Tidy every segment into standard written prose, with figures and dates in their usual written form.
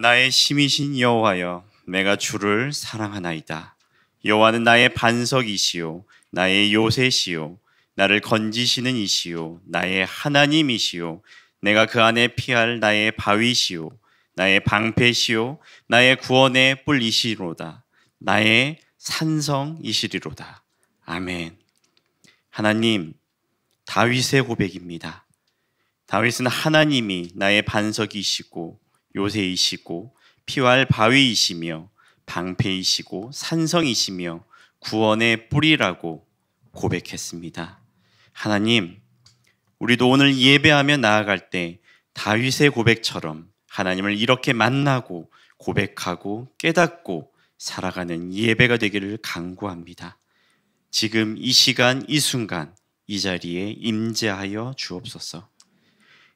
나의 힘이신 여호와여, 내가 주를 사랑하나이다. 여호와는 나의 반석이시요 나의 요새시요 나를 건지시는 이시요 나의 하나님이시요 내가 그 안에 피할 나의 바위시요 나의 방패시요 나의 구원의 뿔이시로다. 나의 산성이시리로다. 아멘. 하나님, 다윗의 고백입니다. 다윗은 하나님이 나의 반석이시고 요새이시고 피할 바위이시며 방패이시고 산성이시며 구원의 뿔이라고 고백했습니다. 하나님, 우리도 오늘 예배하며 나아갈 때 다윗의 고백처럼 하나님을 이렇게 만나고 고백하고 깨닫고 살아가는 예배가 되기를 간구합니다. 지금 이 시간 이 순간 이 자리에 임재하여 주옵소서.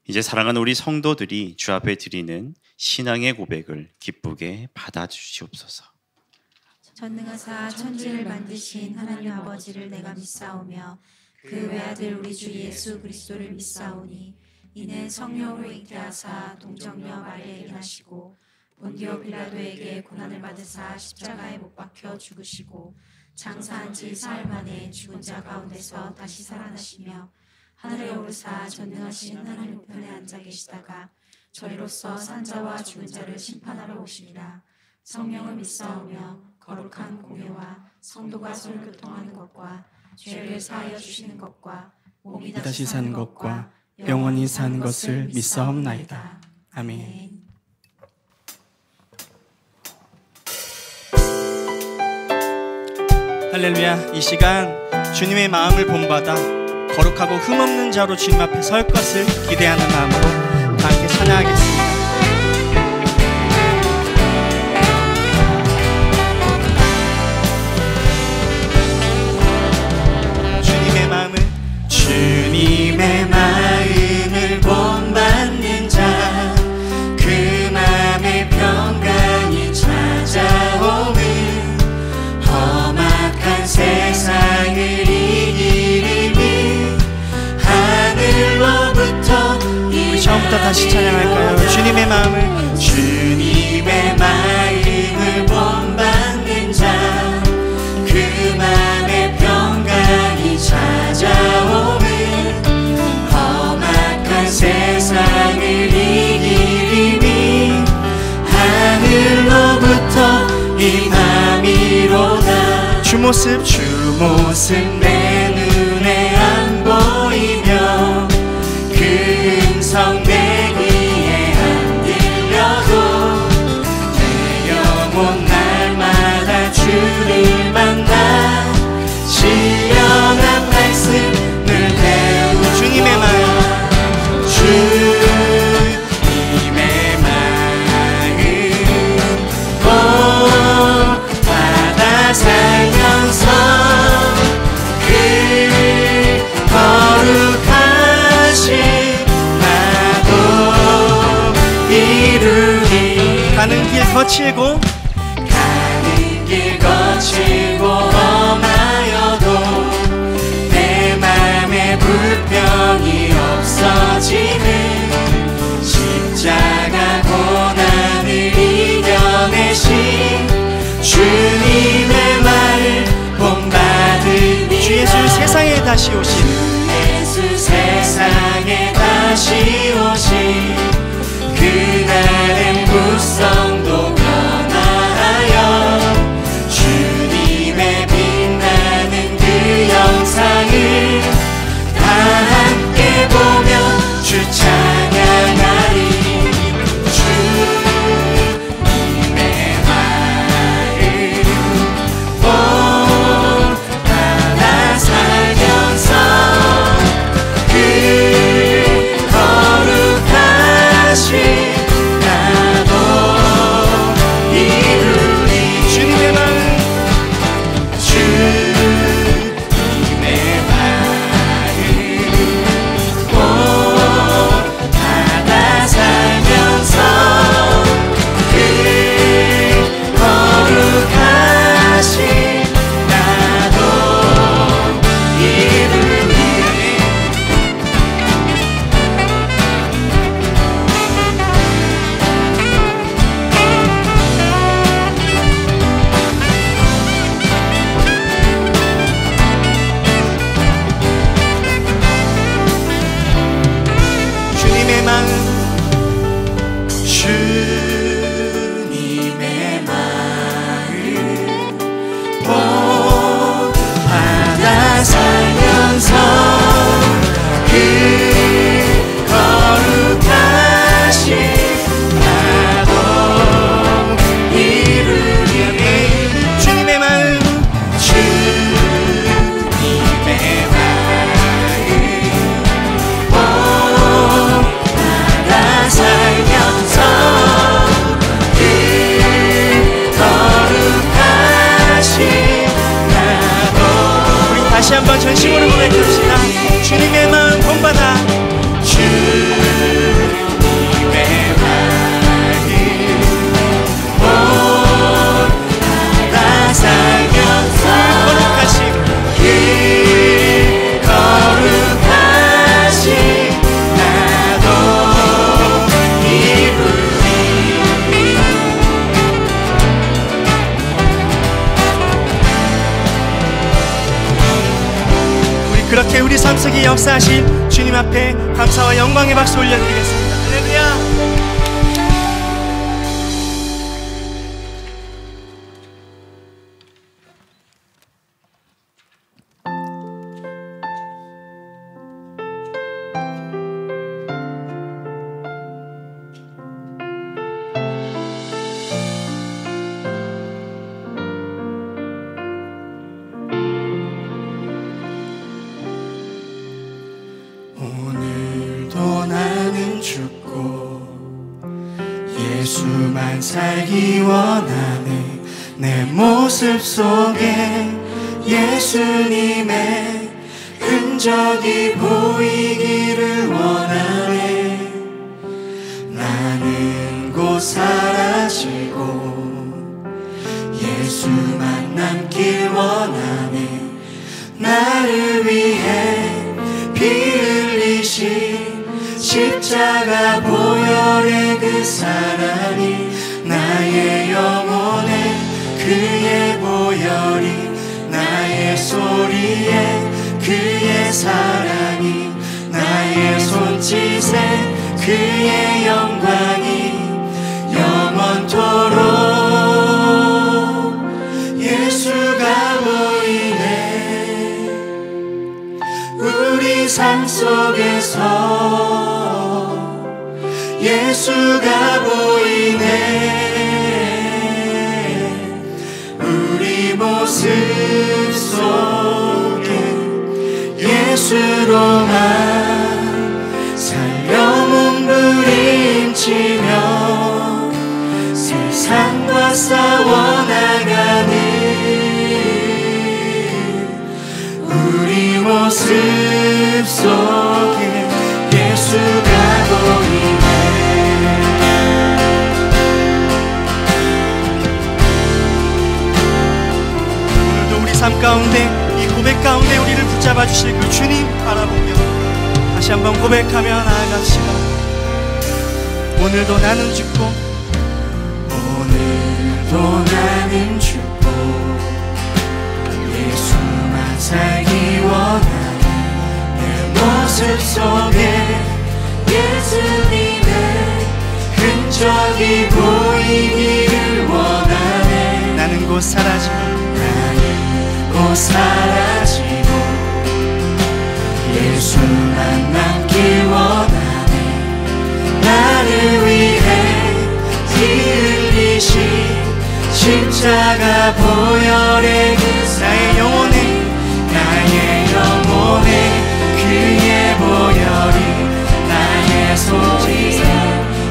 이제 사랑하는 우리 성도들이 주 앞에 드리는 신앙의 고백을 기쁘게 받아주시옵소서. 전능하사 천지를 만드신 하나님 아버지를 내가 믿사오며 그 외아들 우리 주 예수 그리스도를 믿사오니 이는 성령으로 잉태하사 동정녀 마리아에게 나시고 본디오 빌라도에게 고난을 받으사 십자가에 못 박혀 죽으시고 장사한 지 사흘 만에 죽은 자 가운데서 다시 살아나시며 하늘에 오르사 전능하신 하나님 우편에 앉아 계시다가 저희로서 산자와 죽은 자를 심판하러 오시리라. 성령을 믿사오며 거룩한 공회와 성도가 서로 교통하는 것과 죄를 사하여 주시는 것과 몸이 다시 사는 것과 영원히 사는 것을 믿사옵나이다. 아멘. 할렐루야. 이 시간 주님의 마음을 본받아 거룩하고 흠없는 자로 주님 앞에 설 것을 기대하는 마음으로 다 함께 찬양하겠습니다. 주님의 마음을 본받는 자, 그 마음의 평강이 찾아오는 험악한 세상을 이기리니 하늘로부터 우리 처음부터 다시 찬양할까요? 주님의 마음을 본받는 자, 그 마음의 평강이 찾아오는 험악한 세상을 이기리니 하늘로부터 임함이로다. 주 모습 내 눈에 안 보이며 그 음성 내 귀에 안 들려도 내 영혼 날마다 주를 만나 신령한 말씀을 배우고 주님의 마음 본받아 살면서 그 거룩하신 나도 이루리. 가는 길 거칠고 험하여도 내 맘에 불평이 없어지는 십자가 고난을 이겨내신 주님의 말을 본받으니 주 예수 세상에 다시 오신 그날엔 불성도 변화하여 주님의 빛나는 그 영상을 다 함께 보며 주 찬양하리. 주님의 마음 본받아 살면서 그 거룩하신 한번 전심으로 고백합시다. 주님의 마음 본받아. 주님의 마음 본받아 살면서 거룩하신 나도 이루리. 우리 그렇게 우리 삶 속에 역사하신 주님 앞에 감사와 영광의 박수 올려드리겠습니다. 할렐루야. 오늘도 나는 죽고 예수만 살기 원하네. 내 모습 속에 예수님의 흔적이 보이기를 원하네. 나는 곧 사라지고 예수만 남길 원하네. 나를 위해 피 흘리신 십자가 보혈의 그 사랑이 나의 영혼에 그의 보혈이 나의 소리에 그의 사랑이 나의 손짓에 그의 영광이 영원토록 예수가 보이네. 우리 삶 속에서 예수가 보이네. 우리 모습 속에 예수로만 살려 몸부림치며 세상과 싸워나가는 우리 모습 속에 예수가 보이네. 오늘도 우리 삶 가운데 이 고백 가운데 우리를 붙잡아 주실 그 주님 바라보며 다시 한번 고백하며 나아갑시다. 오늘도 나는 죽고 오늘도 나는 죽고 예수만 살기 원하네. 내 모습 속에 예수님의 흔적이 보이기를 원하네. 나는 곧 사라지고 예수만 남길 원하네. 나를 위해 피 흘리신 십자가 보혈의 그 나의 영혼에 그의 보혈이 나의 손짓에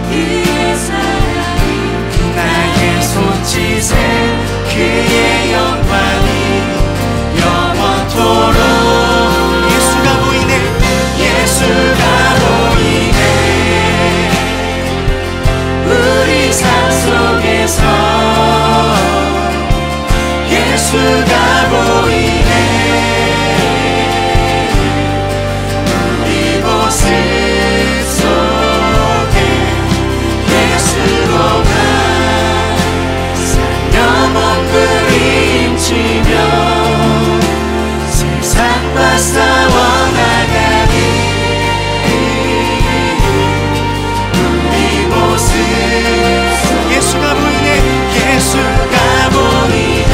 그의 사랑이 나의 손짓에 그의 영광이 영원토록 예수가 보이네. 예수가 보이네. 우리 삶 속에서 예수가 보이네. 우리 모습 속에 예수로만 살려 몸부림치며 세상과 싸워나가는 우리 모습 예수가 보이네. 예수가 보이네.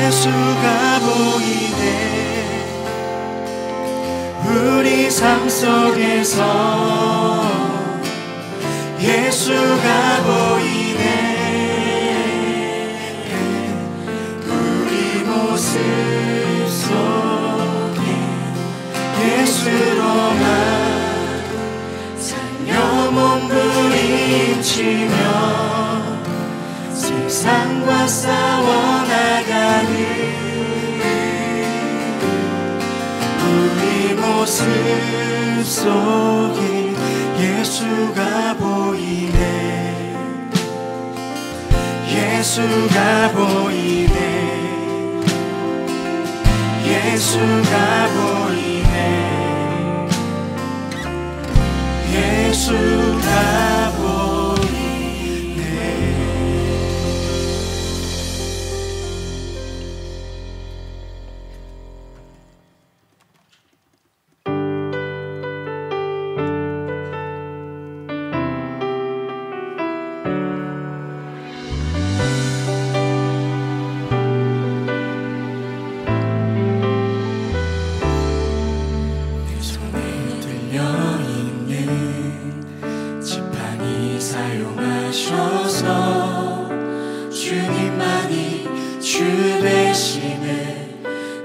예수가 보이네. 우리 삶 속에서 예수가 보이네. 우리 모습 속에 예수로만 살며 몸부림치며 세상과 싸워나가는 우리 모습 속에 예수가 보이네. 예수가 보이네. 예수가 보이네. 예수가 보이네. 사용하셔서 주님만이 주 되심을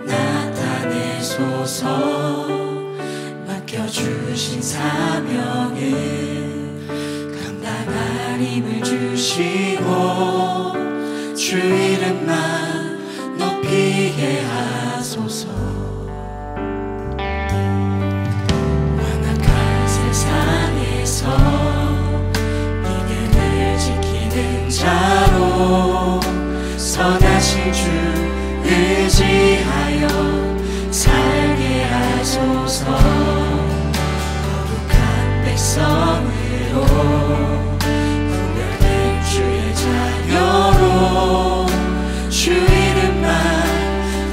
나타내소서. 맡겨주신 사명을 감당할 힘을 주시고 주 이름만 높이게 하소서. 완악한 세상에서 자로 선하신 주 의지하여 살게 하소서. 거룩한 백성으로 구별된 주의 자녀로 주 이름만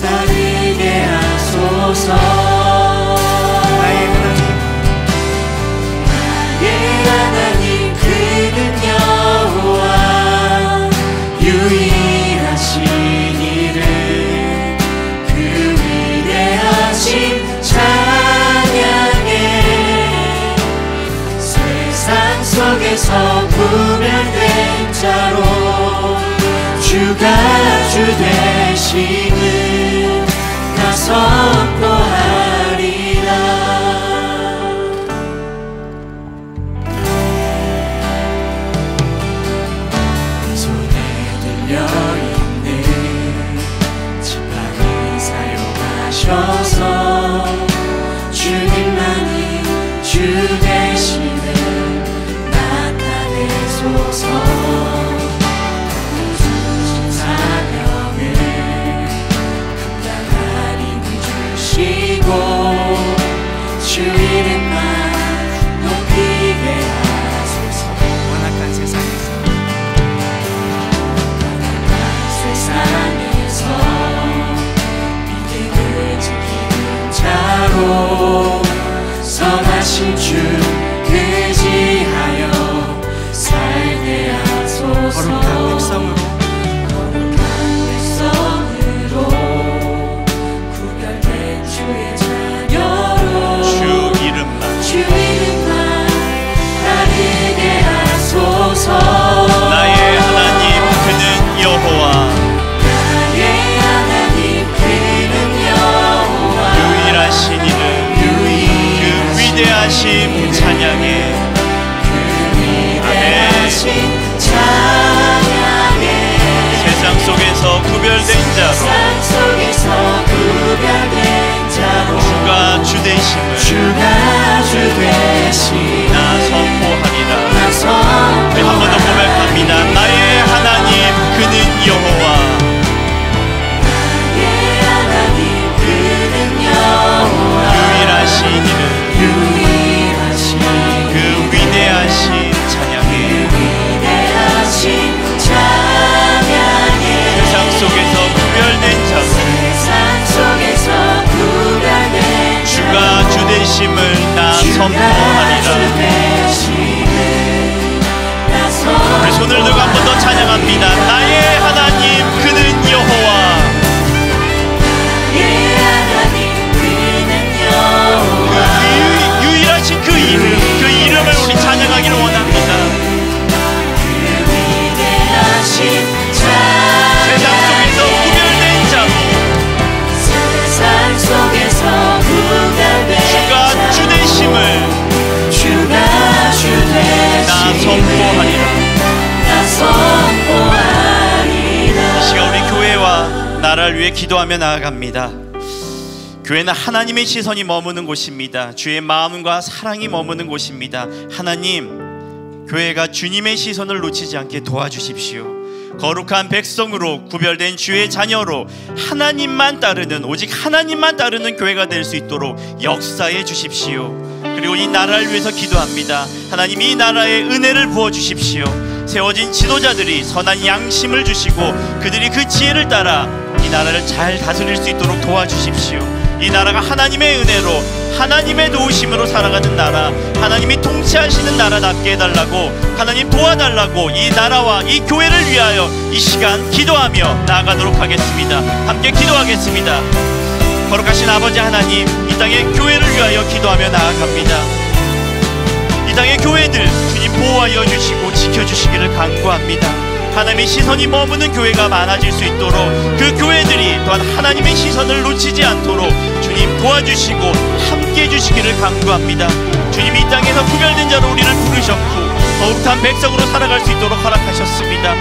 따르게 하소서. 나의 하나님 그는 여호와 유일하신 이름 그 위대하신 찬양에 세상 속에서 구별된 자로 주가 주 되심을 나 선포하리라. 주님만이 주 되심을 나타내소서. 주신 사명을 감당할 힘을 주시고 주 이름만 높이게 하소서. 완악한 세상에서 자로 선하신 주 의지하여 살게 하소서. 거룩한 백성으로 구별된 주의 자녀로 주 이름만 따르게 하소서. 나의 하나님 그는 여호와 위대하신 찬양에 아멘. 세상 속에서 구별된 자로 주가 주 되심을 나 선포하리라. 우리 한 번 더 고백합니다. 나의 하나님 그는 여호와 유일하신 이름 그 위대하신 찬양에 세상 속에서 구별된 자로 주가 주 되심을 나 선포하리라. 우리 손을 들고 한 번 더 찬양합니다. 나의 하나님 그는 여호와 나라를 위해 기도하며 나아갑니다. 교회는 하나님의 시선이 머무는 곳입니다. 주의 마음과 사랑이 머무는 곳입니다. 하나님, 교회가 주님의 시선을 놓치지 않게 도와주십시오. 거룩한 백성으로 구별된 주의 자녀로 하나님만 따르는, 오직 하나님만 따르는 교회가 될 수 있도록 역사해 주십시오. 그리고 이 나라를 위해서 기도합니다. 하나님, 이 나라에 은혜를 부어주십시오. 세워진 지도자들이 선한 양심을 주시고 그들이 그 지혜를 따라 이 나라를 잘 다스릴 수 있도록 도와주십시오. 이 나라가 하나님의 은혜로, 하나님의 도우심으로 살아가는 나라, 하나님이 통치하시는 나라답게 해달라고, 하나님 도와달라고 이 나라와 이 교회를 위하여 이 시간 기도하며 나아가도록 하겠습니다. 함께 기도하겠습니다. 거룩하신 아버지 하나님, 이 땅의 교회를 위하여 기도하며 나아갑니다. 이 땅의 교회들 주님 보호하여 주시고 지켜주시기를 간구합니다. 하나님의 시선이 머무는 교회가 많아질 수 있도록, 그 교회들이 또한 하나님의 시선을 놓치지 않도록 주님 도와주시고 함께해 주시기를 간구합니다. 주님, 이 땅에서 구별된 자로 우리를 부르셨고 거룩한 백성으로 살아갈 수 있도록 허락하셨습니다.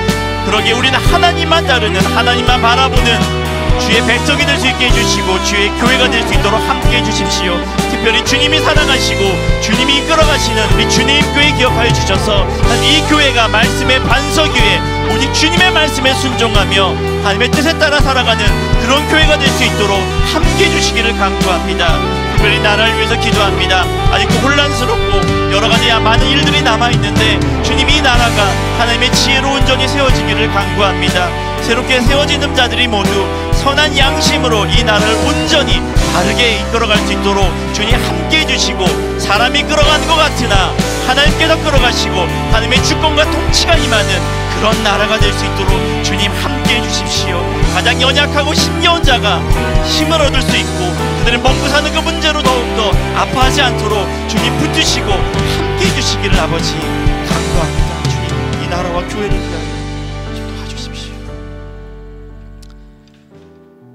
그러기에 우리는 하나님만 따르는, 하나님만 바라보는 주의 백성이 될 수 있게 해주시고 주의 교회가 될 수 있도록 함께해 주십시오. 특별히 주님이 살아가시고 주님이 이끌어가시는 우리 주님 교회 기억하여 주셔서 이 교회가 말씀의 반석 위에 오직 주님의 말씀에 순종하며 하나님의 뜻에 따라 살아가는 그런 교회가 될 수 있도록 함께해 주시기를 간구합니다. 특별히 나라를 위해서 기도합니다. 아직도 혼란스럽고 여러가지 많은 일들이 남아있는데 주님, 이 나라가 하나님의 지혜로운 정이 세워지기를 간구합니다. 새롭게 세워지는 자들이 모두 선한 양심으로 이 나라를 온전히 바르게 이끌어갈 수 있도록 주님 함께해 주시고, 사람이 끌어가는 것 같으나 하나님께서 끌어가시고 하나님의 주권과 통치가 임하는 그런 나라가 될 수 있도록 주님 함께해 주십시오. 가장 연약하고 힘겨운 자가 힘을 얻을 수 있고 그들은 먹고 사는 그 문제로 더욱더 아파하지 않도록 주님 붙드시고 함께해 주시기를 아버지 간구합니다. 주님, 이 나라와 교회를 위하여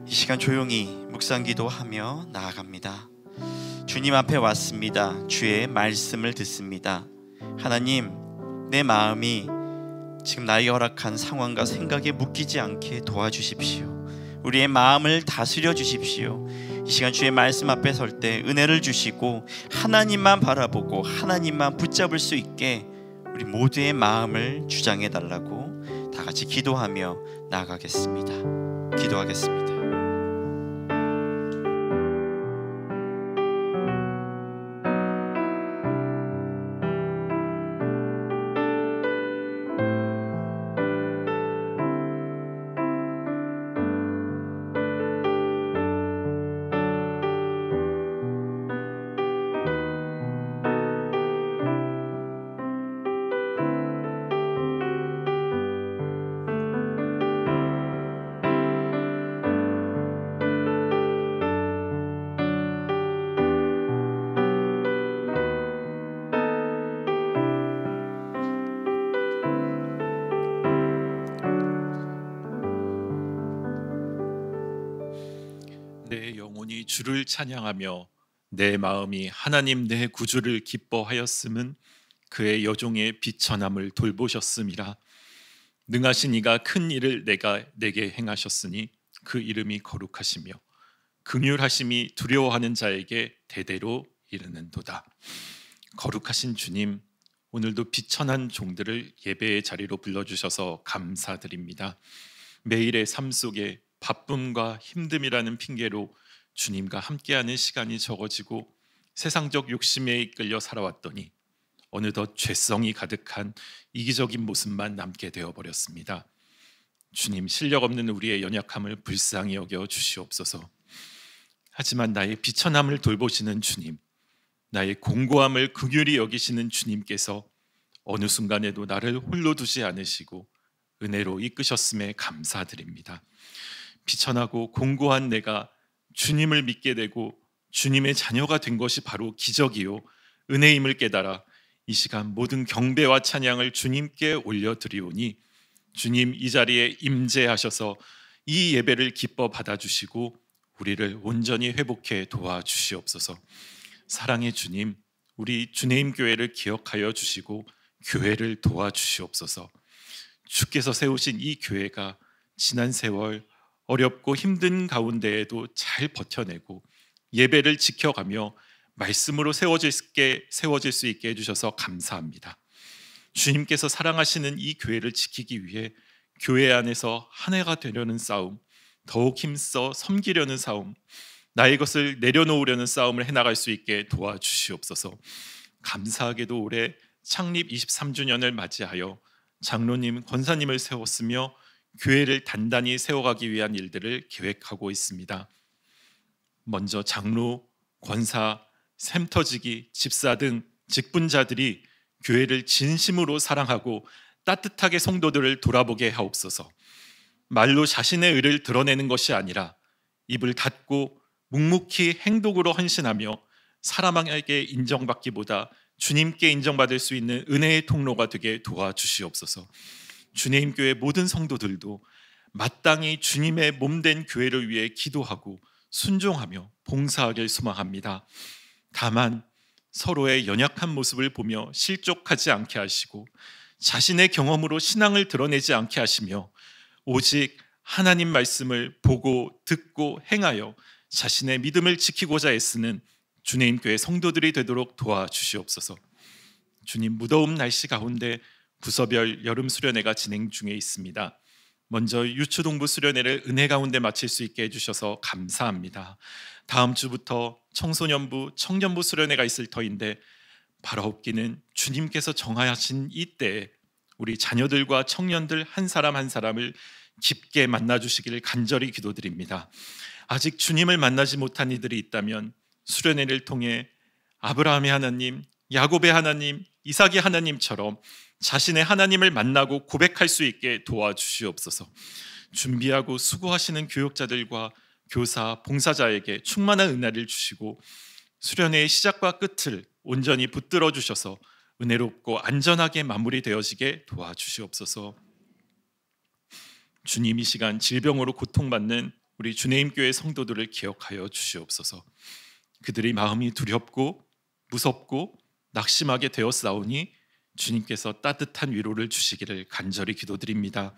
이 시간 조용히 묵상 기도하며 나아갑니다. 주님 앞에 왔습니다. 주의 말씀을 듣습니다. 하나님, 내 마음이 지금 나에게 허락한 상황과 생각에 묶이지 않게 도와주십시오. 우리의 마음을 다스려 주십시오. 이 시간 주의 말씀 앞에 설 때 은혜를 주시고 하나님만 바라보고 하나님만 붙잡을 수 있게 우리 모두의 마음을 주장해 달라고 다 같이 기도하며 나아가겠습니다. 기도하겠습니다. 내 영혼이 주를 찬양하며 내 마음이 하나님 내 구주를 기뻐하였음은 그의 여종의 비천함을 돌보셨음이라. 능하신 이가 큰 일을 내게 행하셨으니 그 이름이 거룩하시며 긍휼하심이 두려워하는 자에게 대대로 이르는도다. 거룩하신 주님, 오늘도 비천한 종들을 예배의 자리로 불러주셔서 감사드립니다. 매일의 삶 속에 바쁨과 힘듦이라는 핑계로 주님과 함께하는 시간이 적어지고 세상적 욕심에 이끌려 살아왔더니 어느덧 죄성이 가득한 이기적인 모습만 남게 되어버렸습니다. 주님, 실력 없는 우리의 연약함을 불쌍히 여겨 주시옵소서. 하지만 나의 비천함을 돌보시는 주님, 나의 공고함을 긍휼히 여기시는 주님께서 어느 순간에도 나를 홀로 두지 않으시고 은혜로 이끄셨음에 감사드립니다. 비천하고 공고한 내가 주님을 믿게 되고 주님의 자녀가 된 것이 바로 기적이요 은혜임을 깨달아 이 시간 모든 경배와 찬양을 주님께 올려드리오니 주님, 이 자리에 임재하셔서 이 예배를 기뻐 받아주시고 우리를 온전히 회복해 도와주시옵소서. 사랑의 주님, 우리 주님 교회를 기억하여 주시고 교회를 도와주시옵소서. 주께서 세우신 이 교회가 지난 세월 어렵고 힘든 가운데에도 잘 버텨내고 예배를 지켜가며 말씀으로 세워질 수 있게 해주셔서 감사합니다. 주님께서 사랑하시는 이 교회를 지키기 위해 교회 안에서 한 해가 되려는 싸움, 더욱 힘써 섬기려는 싸움, 나의 것을 내려놓으려는 싸움을 해나갈 수 있게 도와주시옵소서. 감사하게도 올해 창립 23주년을 맞이하여 장로님, 권사님을 세웠으며 교회를 단단히 세워가기 위한 일들을 계획하고 있습니다. 먼저 장로, 권사, 샘터지기, 집사 등 직분자들이 교회를 진심으로 사랑하고 따뜻하게 성도들을 돌아보게 하옵소서. 말로 자신의 의를 드러내는 것이 아니라 입을 닫고 묵묵히 행동으로 헌신하며 사람에게 인정받기보다 주님께 인정받을 수 있는 은혜의 통로가 되게 도와주시옵소서. 주님 교회 모든 성도들도 마땅히 주님의 몸된 교회를 위해 기도하고 순종하며 봉사하길 소망합니다. 다만 서로의 연약한 모습을 보며 실족하지 않게 하시고 자신의 경험으로 신앙을 드러내지 않게 하시며 오직 하나님 말씀을 보고 듣고 행하여 자신의 믿음을 지키고자 애쓰는 주님 교회 성도들이 되도록 도와주시옵소서. 주님, 무더운 날씨 가운데 부서별 여름 수련회가 진행 중에 있습니다. 먼저 유초동부 수련회를 은혜 가운데 마칠 수 있게 해주셔서 감사합니다. 다음 주부터 청소년부, 청년부 수련회가 있을 터인데 바라옵기는 주님께서 정하신 이 때에 우리 자녀들과 청년들 한 사람 한 사람을 깊게 만나주시기를 간절히 기도드립니다. 아직 주님을 만나지 못한 이들이 있다면 수련회를 통해 아브라함의 하나님, 야곱의 하나님, 이삭의 하나님처럼 자신의 하나님을 만나고 고백할 수 있게 도와주시옵소서. 준비하고 수고하시는 교육자들과 교사, 봉사자에게 충만한 은혜를 주시고 수련회의 시작과 끝을 온전히 붙들어 주셔서 은혜롭고 안전하게 마무리되어지게 도와주시옵소서. 주님, 이 시간 질병으로 고통받는 우리 주내임교회 성도들을 기억하여 주시옵소서. 그들의 마음이 두렵고 무섭고 낙심하게 되었사오니 주님께서 따뜻한 위로를 주시기를 간절히 기도드립니다.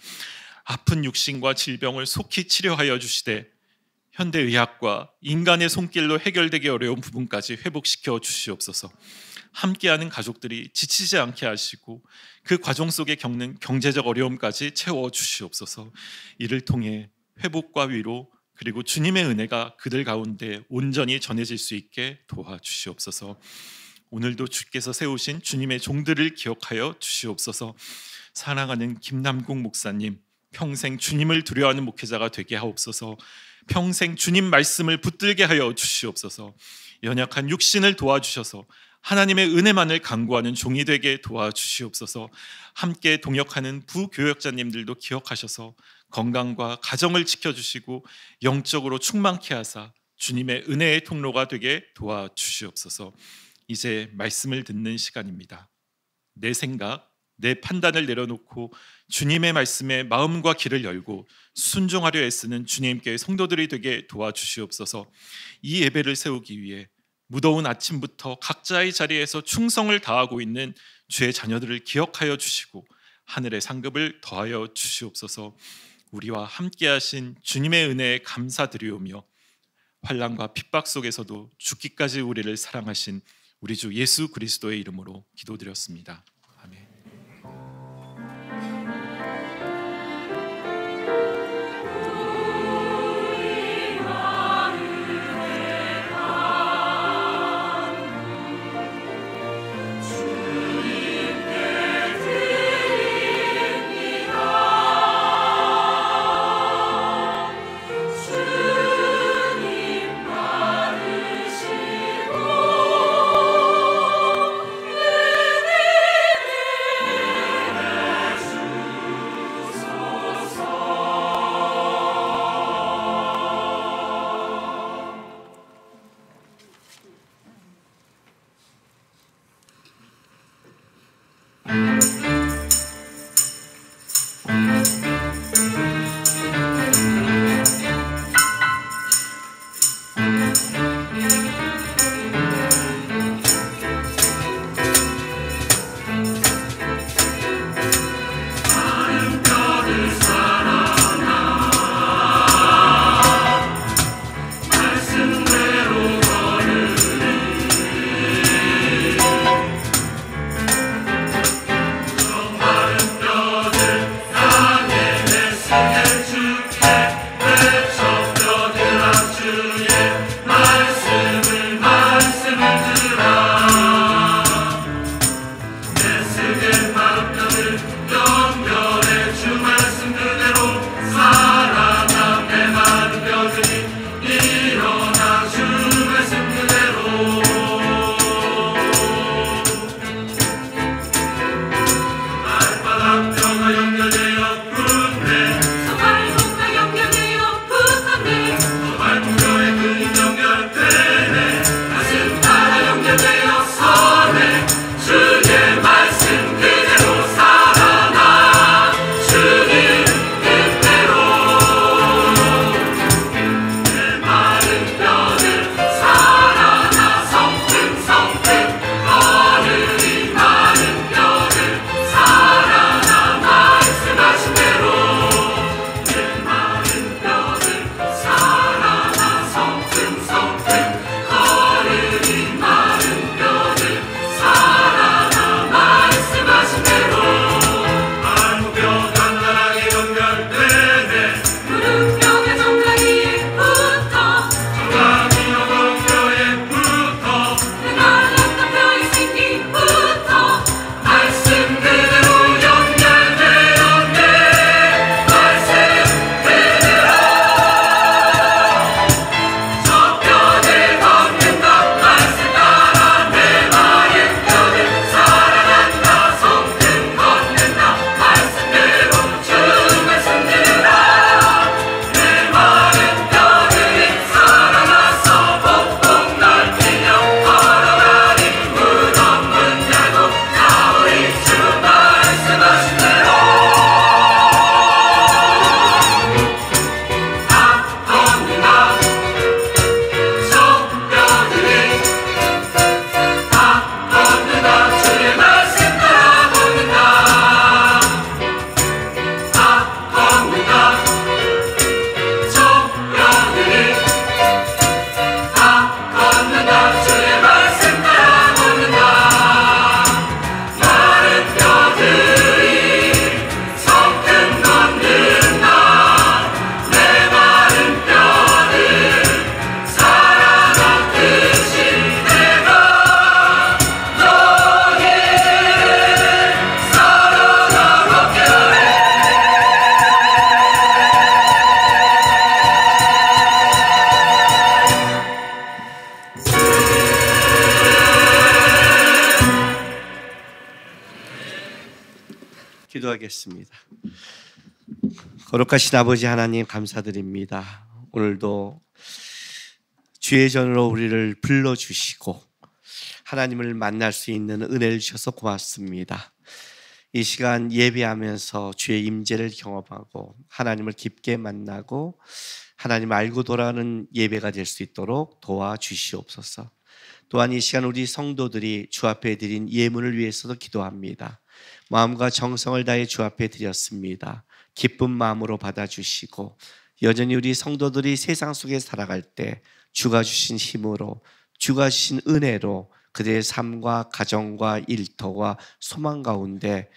아픈 육신과 질병을 속히 치료하여 주시되 현대의학과 인간의 손길로 해결되기 어려운 부분까지 회복시켜 주시옵소서. 함께하는 가족들이 지치지 않게 하시고 그 과정 속에 겪는 경제적 어려움까지 채워 주시옵소서. 이를 통해 회복과 위로 그리고 주님의 은혜가 그들 가운데 온전히 전해질 수 있게 도와주시옵소서. 오늘도 주께서 세우신 주님의 종들을 기억하여 주시옵소서. 사랑하는 김남국 목사님, 평생 주님을 두려워하는 목회자가 되게 하옵소서. 평생 주님 말씀을 붙들게 하여 주시옵소서. 연약한 육신을 도와주셔서 하나님의 은혜만을 간구하는 종이 되게 도와주시옵소서. 함께 동역하는 부교역자님들도 기억하셔서 건강과 가정을 지켜주시고 영적으로 충만케 하사 주님의 은혜의 통로가 되게 도와주시옵소서. 이제 말씀을 듣는 시간입니다. 내 생각, 내 판단을 내려놓고 주님의 말씀에 마음과 귀를 열고 순종하려 애쓰는 주님께 성도들이 되게 도와주시옵소서. 이 예배를 세우기 위해 무더운 아침부터 각자의 자리에서 충성을 다하고 있는 주의 자녀들을 기억하여 주시고 하늘의 상급을 더하여 주시옵소서. 우리와 함께하신 주님의 은혜에 감사드리오며 환난과 핍박 속에서도 죽기까지 우리를 사랑하신 우리 주 예수 그리스도의 이름으로 기도드렸습니다. 아멘. 기도하겠습니다. 거룩하신 아버지 하나님 감사드립니다. 오늘도 주의 전으로 우리를 불러주시고 하나님을 만날 수 있는 은혜를 주셔서 고맙습니다. 이 시간 예배하면서 주의 임재를 경험하고 하나님을 깊게 만나고 하나님 알고 돌아가는 예배가 될 수 있도록 도와주시옵소서. 또한 이 시간 우리 성도들이 주 앞에 드린 예물을 위해서도 기도합니다. 마음과 정성을 다해 주 앞에 드렸습니다. 기쁜 마음으로 받아주시고 여전히 우리 성도들이 세상 속에 살아갈 때 주가 주신 힘으로 주가 주신 은혜로 그들의 삶과 가정과 일터와 소망 가운데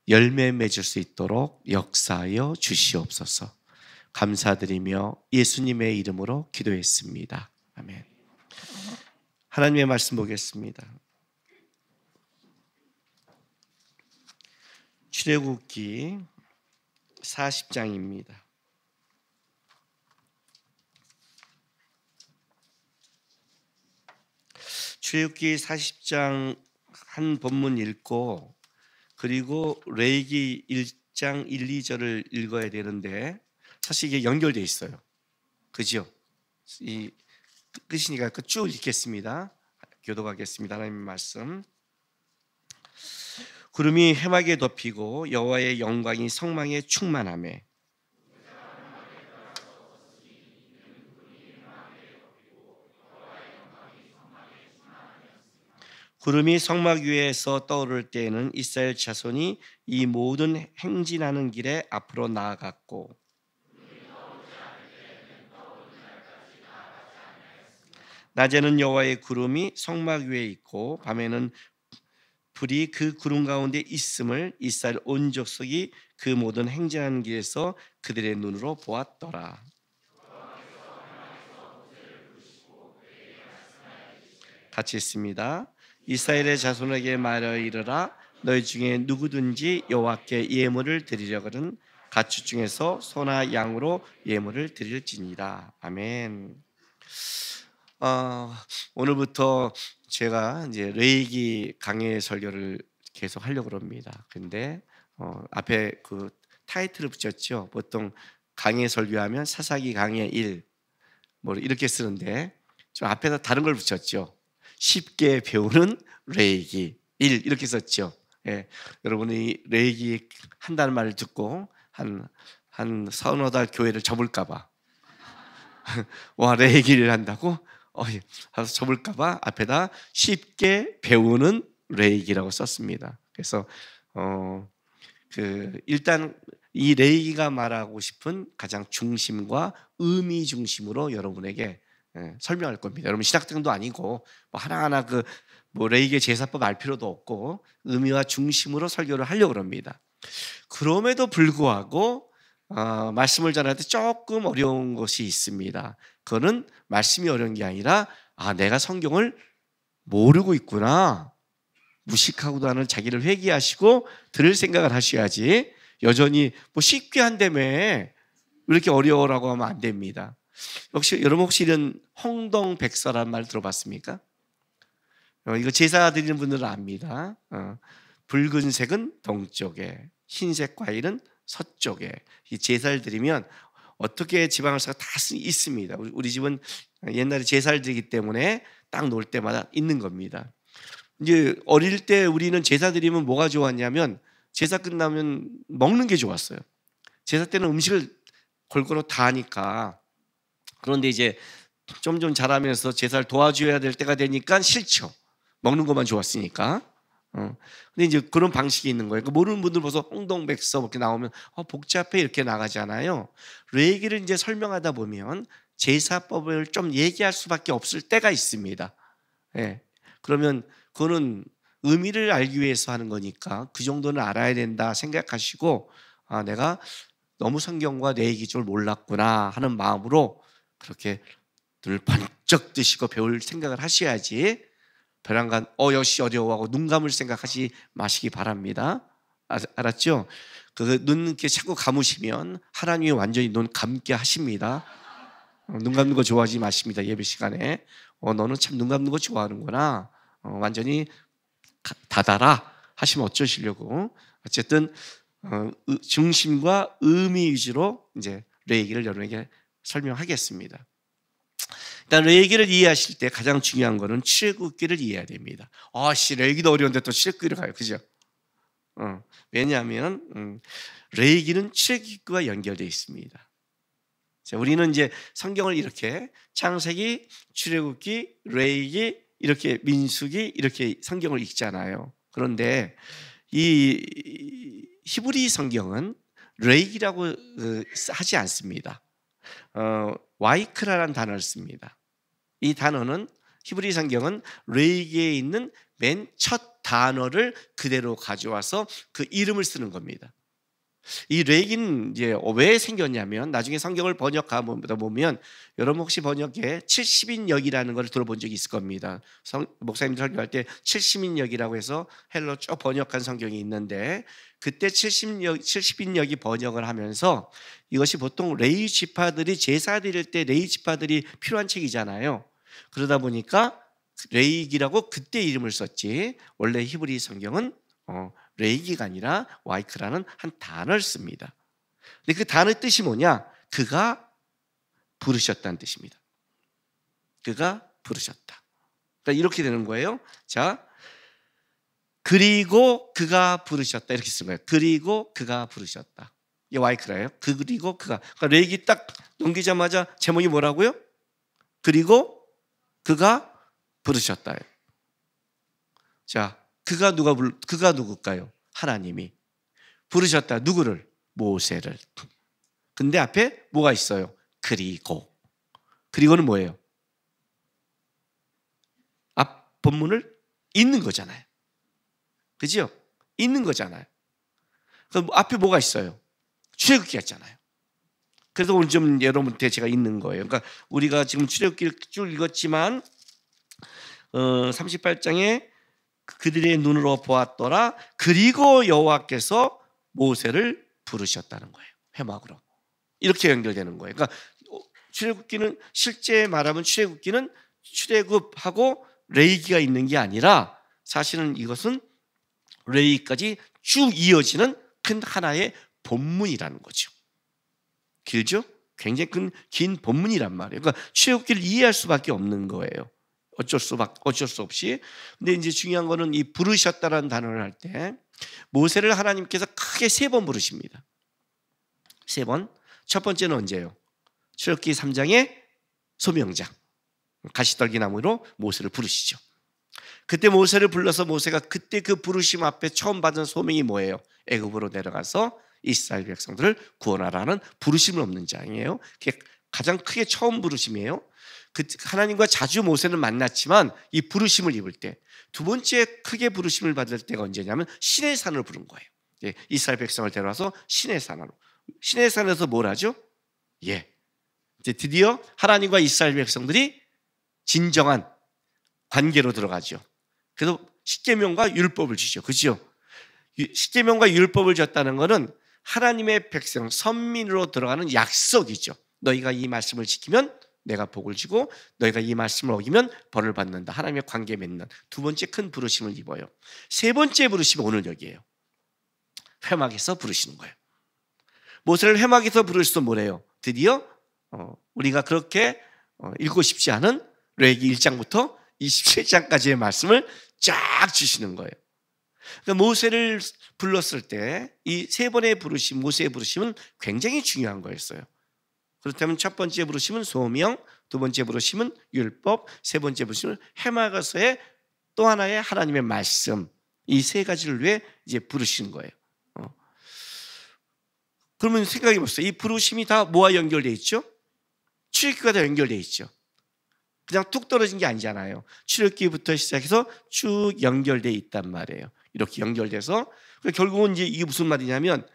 열매 맺을 수 있도록 역사하여 주시옵소서. 감사드리며 예수님의 이름으로 기도했습니다. 아멘. 하나님의 말씀 보겠습니다. 출애굽기 40장입니다. 출애굽기 40장 한 본문 읽고 그리고 레위기 1장 1, 2절을 읽어야 되는데 사실 이게 연결되어 있어요. 그죠? 이 끝이니까 쭉 읽겠습니다. 교독하겠습니다. 하나님의 말씀. 구름이 해막에 덮이고 여호와의 영광이 성막에 충만하매 구름이 성막 위에서 떠오를 때에는 이스라엘 자손이 이 모든 행진하는 길에 앞으로 나아갔고 낮에는 여호와의 구름이 성막 위에 있고 밤에는 불이 그 구름 가운데 있음을 이스라엘 온 족속이 그 모든 행진하는 길에서 그들의 눈으로 보았더라. 같이 읽습니다. 이스라엘의 자손에게 말하여 이르라. 너희 중에 누구든지 여호와께 예물을 드리려거든 가축 중에서 소나 양으로 예물을 드릴지니라. 아멘. 오늘부터 제가 이제 레위기 강해 설교를 계속 하려고 합니다. 근데 앞에 그 타이틀을 붙였죠. 보통 강해 설교하면 사사기 강해 1 뭐 이렇게 쓰는데 좀 앞에다 다른 걸 붙였죠. 쉽게 배우는 레위기 1 이렇게 썼죠. 예, 여러분이 레위기 한다는 말을 듣고 한 서너 달 교회를 접을까봐 와 레위기를 한다고? 하서 접을까봐 앞에다 쉽게 배우는 레위기라고 썼습니다. 그래서 일단 이 레위기가 말하고 싶은 가장 중심과 의미 중심으로 여러분에게 설명할 겁니다. 여러분 신학생도 아니고 뭐 하나하나 뭐 레위기 제사법 알 필요도 없고 의미와 중심으로 설교를 하려고 합니다. 그럼에도 불구하고 말씀을 전할 때 조금 어려운 것이 있습니다. 그거는 말씀이 어려운 게 아니라 내가 성경을 모르고 있구나, 무식하고도 하는 자기를 회개하시고 들을 생각을 하셔야지 여전히 뭐 쉽게 한다며 이렇게 어려워라고 하면 안 됩니다. 여러분 혹시 이런 홍동백서란 말 들어봤습니까? 이거 제사 드리는 분들은 압니다. 붉은색은 동쪽에, 흰색 과일은 서쪽에. 이 제사를 드리면 어떻게 지방을사가 다 있습니다. 우리 집은 옛날에 제사를 드리기 때문에 딱 놓을 때마다 있는 겁니다. 이제 어릴 때 우리는 제사 드리면 뭐가 좋았냐면 제사 끝나면 먹는 게 좋았어요. 제사 때는 음식을 골고루 다 하니까. 그런데 이제 좀 자라면서 제사를 도와줘야 될 때가 되니까 싫죠. 먹는 것만 좋았으니까. 근데 이제 그런 방식이 있는 거예요. 모르는 분들 벌써 홍동백서 이렇게 나오면 복잡해 이렇게 나가잖아요. 레위기를 이제 설명하다 보면 제사법을 좀 얘기할 수밖에 없을 때가 있습니다. 예. 그러면 그거는 의미를 알기 위해서 하는 거니까 그 정도는 알아야 된다 생각하시고 내가 너무 성경과 레위기 쪽을 몰랐구나 하는 마음으로 그렇게 눈을 번쩍 뜨시고 배울 생각을 하셔야지 벼랑간 역시 어려워하고 눈 감을 생각하지 마시기 바랍니다. 알았죠? 눈 이렇게 자꾸 감으시면 하나님이 완전히 눈 감게 하십니다. 눈 감는 거 좋아하지 마십니다. 예배 시간에 너는 참 눈 감는 거 좋아하는구나. 완전히 닫아라 하시면 어쩌시려고. 어쨌든 중심과 의미 위주로 이제 레이기를 여러분에게 설명하겠습니다. 일단 레이기를 이해하실 때 가장 중요한 거는 출애굽기를 이해해야 됩니다. 레이기도 어려운데 또 출애굽기를 가요, 그죠? 왜냐하면 레이기는 출애굽기와 연결되어 있습니다. 자, 우리는 이제 성경을 이렇게 창세기, 출애굽기, 레이기, 이렇게 민수기 이렇게 성경을 읽잖아요. 그런데 이 히브리 성경은 레이기라고 하지 않습니다. 와이크라라는 단어를 씁니다. 이 단어는 히브리 성경은 레이기에 있는 맨 첫 단어를 그대로 가져와서 그 이름을 쓰는 겁니다. 이 레이기는 이제 왜 생겼냐면 나중에 성경을 번역하다 보면 여러분 혹시 번역에 70인역이라는 걸 들어본 적이 있을 겁니다. 목사님들 설교할 때 70인역이라고 해서 헬로 쭉 번역한 성경이 있는데 그때 70인역이 번역을 하면서 이것이 보통 레위 지파들이 제사 드릴 때 레위 지파들이 필요한 책이잖아요. 그러다 보니까 레이기라고 그때 이름을 썼지 원래 히브리 성경은 레이기가 아니라 와이크라는 한 단어를 씁니다. 근데 그 단어의 뜻이 뭐냐? 그가 부르셨다는 뜻입니다. 그가 부르셨다. 그러니까 이렇게 되는 거예요. 자, 그리고 그가 부르셨다 이렇게 쓰는 거예요. 그리고 그가 부르셨다. 이게 와이크라예요. 그리고 그가. 그러니까 레이기 딱 넘기자마자 제목이 뭐라고요? 그리고 그가 부르셨다예요. 자, 그가 누굴까요? 하나님이 부르셨다. 누구를? 모세를. 근데 앞에 뭐가 있어요? 그리고는 뭐예요? 앞 본문을 잇는 거잖아요. 그죠? 잇는 거잖아요. 그럼 앞에 뭐가 있어요? 출애굽기였잖아요. 그래서 오늘 좀 여러분한테 제가 잇는 거예요. 그러니까 우리가 지금 출애굽기를 쭉 읽었지만 38장에 그들의 눈으로 보았더라. 그리고 여호와께서 모세를 부르셨다는 거예요. 회막으로. 이렇게 연결되는 거예요. 그러니까 출애굽기는 실제 말하면 출애굽기는 출애굽하고 레위기가 있는 게 아니라 사실은 이것은 레위기까지 쭉 이어지는 큰 하나의 본문이라는 거죠. 길죠? 굉장히 긴 본문이란 말이에요. 그러니까 출애굽기를 이해할 수밖에 없는 거예요. 어쩔 수 없이. 근데 이제 중요한 거는 이 부르셨다라는 단어를 할 때 모세를 하나님께서 크게 3번 부르십니다. 3번. 첫 번째는 언제예요? 출애굽기 3장의 소명장. 가시떨기 나무로 모세를 부르시죠. 그때 모세를 불러서 모세가 그때 그 부르심 앞에 처음 받은 소명이 뭐예요? 애굽으로 내려가서 이스라엘 백성들을 구원하라는 부르심을 얻는 자이에요. 그게 가장 크게 처음 부르심이에요. 하나님과 자주 모세는 만났지만 이 부르심을 입을 때 두 번째 크게 부르심을 받을 때가 언제냐면 시내 산을 부른 거예요. 이스라엘 백성을 데려와서 시내 산으로. 시내 산에서 뭘 하죠? 이제 드디어 하나님과 이스라엘 백성들이 진정한 관계로 들어가죠. 그래서 십계명과 율법을 주죠. 그렇죠? 십계명과 율법을 줬다는 것은 하나님의 백성, 선민으로 들어가는 약속이죠. 너희가 이 말씀을 지키면 내가 복을 주고 너희가 이 말씀을 어기면 벌을 받는다. 하나님의 관계 맺는 두 번째 큰 부르심을 입어요. 세 번째 부르심이 오늘 여기에요. 회막에서 부르시는 거예요. 모세를 회막에서 부르셔서 뭐래요? 드디어 우리가 그렇게 읽고 싶지 않은 레위기 1장부터 27장까지의 말씀을 쫙 주시는 거예요. 그러니까 모세를 불렀을 때 이 3번의 부르심, 모세의 부르심은 굉장히 중요한 거였어요. 그렇다면 첫 번째 부르심은 소명, 두 번째 부르심은 율법, 세 번째 부르심은 회막에서의 또 하나의 하나님의 말씀, 이 3가지를 위해 이제 부르시는 거예요. 그러면 생각해 보세요. 이 부르심이 다 뭐와 연결되어 있죠? 출애굽기가 다 연결되어 있죠. 그냥 뚝 떨어진 게 아니잖아요. 출애굽기부터 시작해서 쭉 연결되어 있단 말이에요. 이렇게 연결돼서 결국은 이제 이게 무슨 말이냐면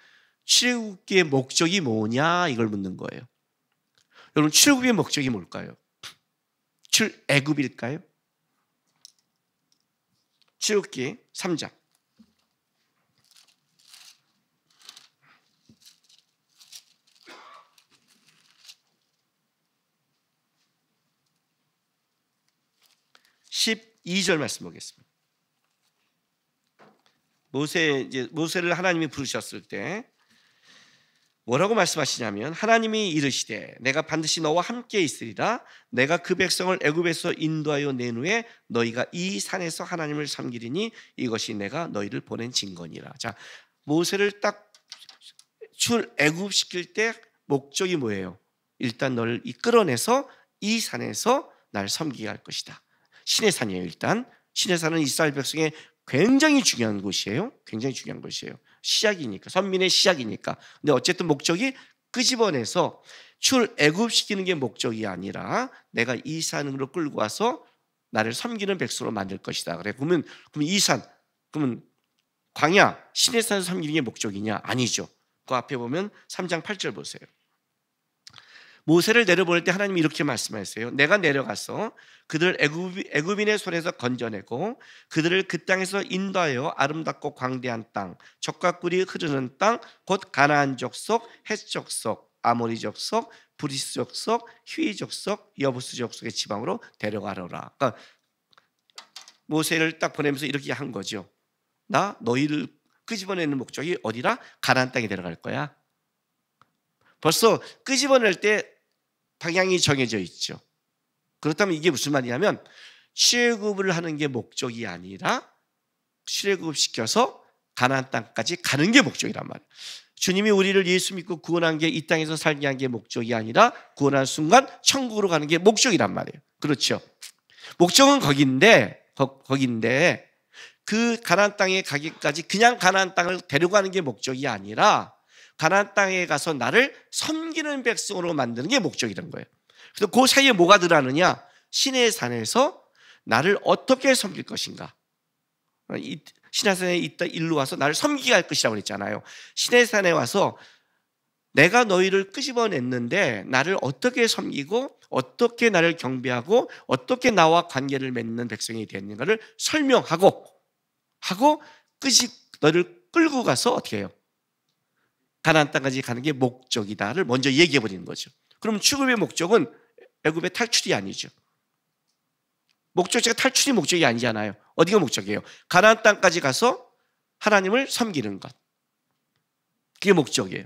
출애굽기의 목적이 뭐냐 이걸 묻는 거예요. 여러분 출애굽의 목적이 뭘까요? 출애굽일까요? 출애굽기 3장 12절 말씀 보겠습니다. 모세를 하나님이 부르셨을 때 뭐라고 말씀하시냐면 하나님이 이르시되 내가 반드시 너와 함께 있으리라. 내가 그 백성을 애굽에서 인도하여 낸 후에 너희가 이 산에서 하나님을 섬기리니 이것이 내가 너희를 보낸 증거니라. 자, 모세를 딱 출애굽시킬 때 목적이 뭐예요? 일단 너를 끌어내서 이 산에서 날 섬기게 할 것이다. 신의 산이에요. 일단 신의 산은 이스라엘 백성의 굉장히 중요한 곳이에요. 굉장히 중요한 곳이에요. 시작이니까, 선민의 시작이니까. 근데 어쨌든 목적이 끄집어내서 출애굽시키는 게 목적이 아니라 내가 이 산으로 끌고 와서 나를 섬기는 백성으로 만들 것이다. 그래. 그러면 이 산, 그러면 광야, 신의 산을 섬기는 게 목적이냐? 아니죠. 그 앞에 보면 3장 8절 보세요. 모세를 내려보낼 때 하나님이 이렇게 말씀하셨어요. 내가 내려가서 그들을 애굽인의 손에서 건져내고 그들을 그 땅에서 인도하여 아름답고 광대한 땅, 젖과 꿀이 흐르는 땅, 곧 가나안 족속, 헷 족속, 아모리 족속, 브리스 족속, 히위 족속, 여부스 족속의 지방으로 데려가려라. 그러니까 모세를 딱 보내면서 이렇게 한 거죠. 나 너희를 끄집어내는 목적이 어디라? 가나안 땅에 데려갈 거야. 벌써 끄집어낼 때 방향이 정해져 있죠. 그렇다면 이게 무슨 말이냐면 출애굽을 하는 게 목적이 아니라 출애굽시켜서 가나안 땅까지 가는 게 목적이란 말이에요. 주님이 우리를 예수 믿고 구원한 게 이 땅에서 살게 한 게 목적이 아니라 구원한 순간 천국으로 가는 게 목적이란 말이에요. 그렇죠. 목적은 거긴데 그 가나안 땅에 가기까지 그냥 가나안 땅을 데려가는 게 목적이 아니라 가나안 땅에 가서 나를 섬기는 백성으로 만드는 게 목적이란 거예요. 그래서 그 사이에 뭐가 들어가느냐? 신의 산에서 나를 어떻게 섬길 것인가? 신의 산에 있다 일로 와서 나를 섬기게 할 것이라고 그랬잖아요. 신의 산에 와서 내가 너희를 끄집어냈는데 나를 어떻게 섬기고 어떻게 나를 경배하고 어떻게 나와 관계를 맺는 백성이 되었는가를 설명하고 너를 끌고 가서 어떻게 해요? 가나안 땅까지 가는 게 목적이다를 먼저 얘기해 버리는 거죠. 그럼 출애굽의 목적은 애굽의 탈출이 아니죠. 목적지가 탈출이 목적이 아니잖아요. 어디가 목적이에요? 가나안 땅까지 가서 하나님을 섬기는 것. 그게 목적이에요.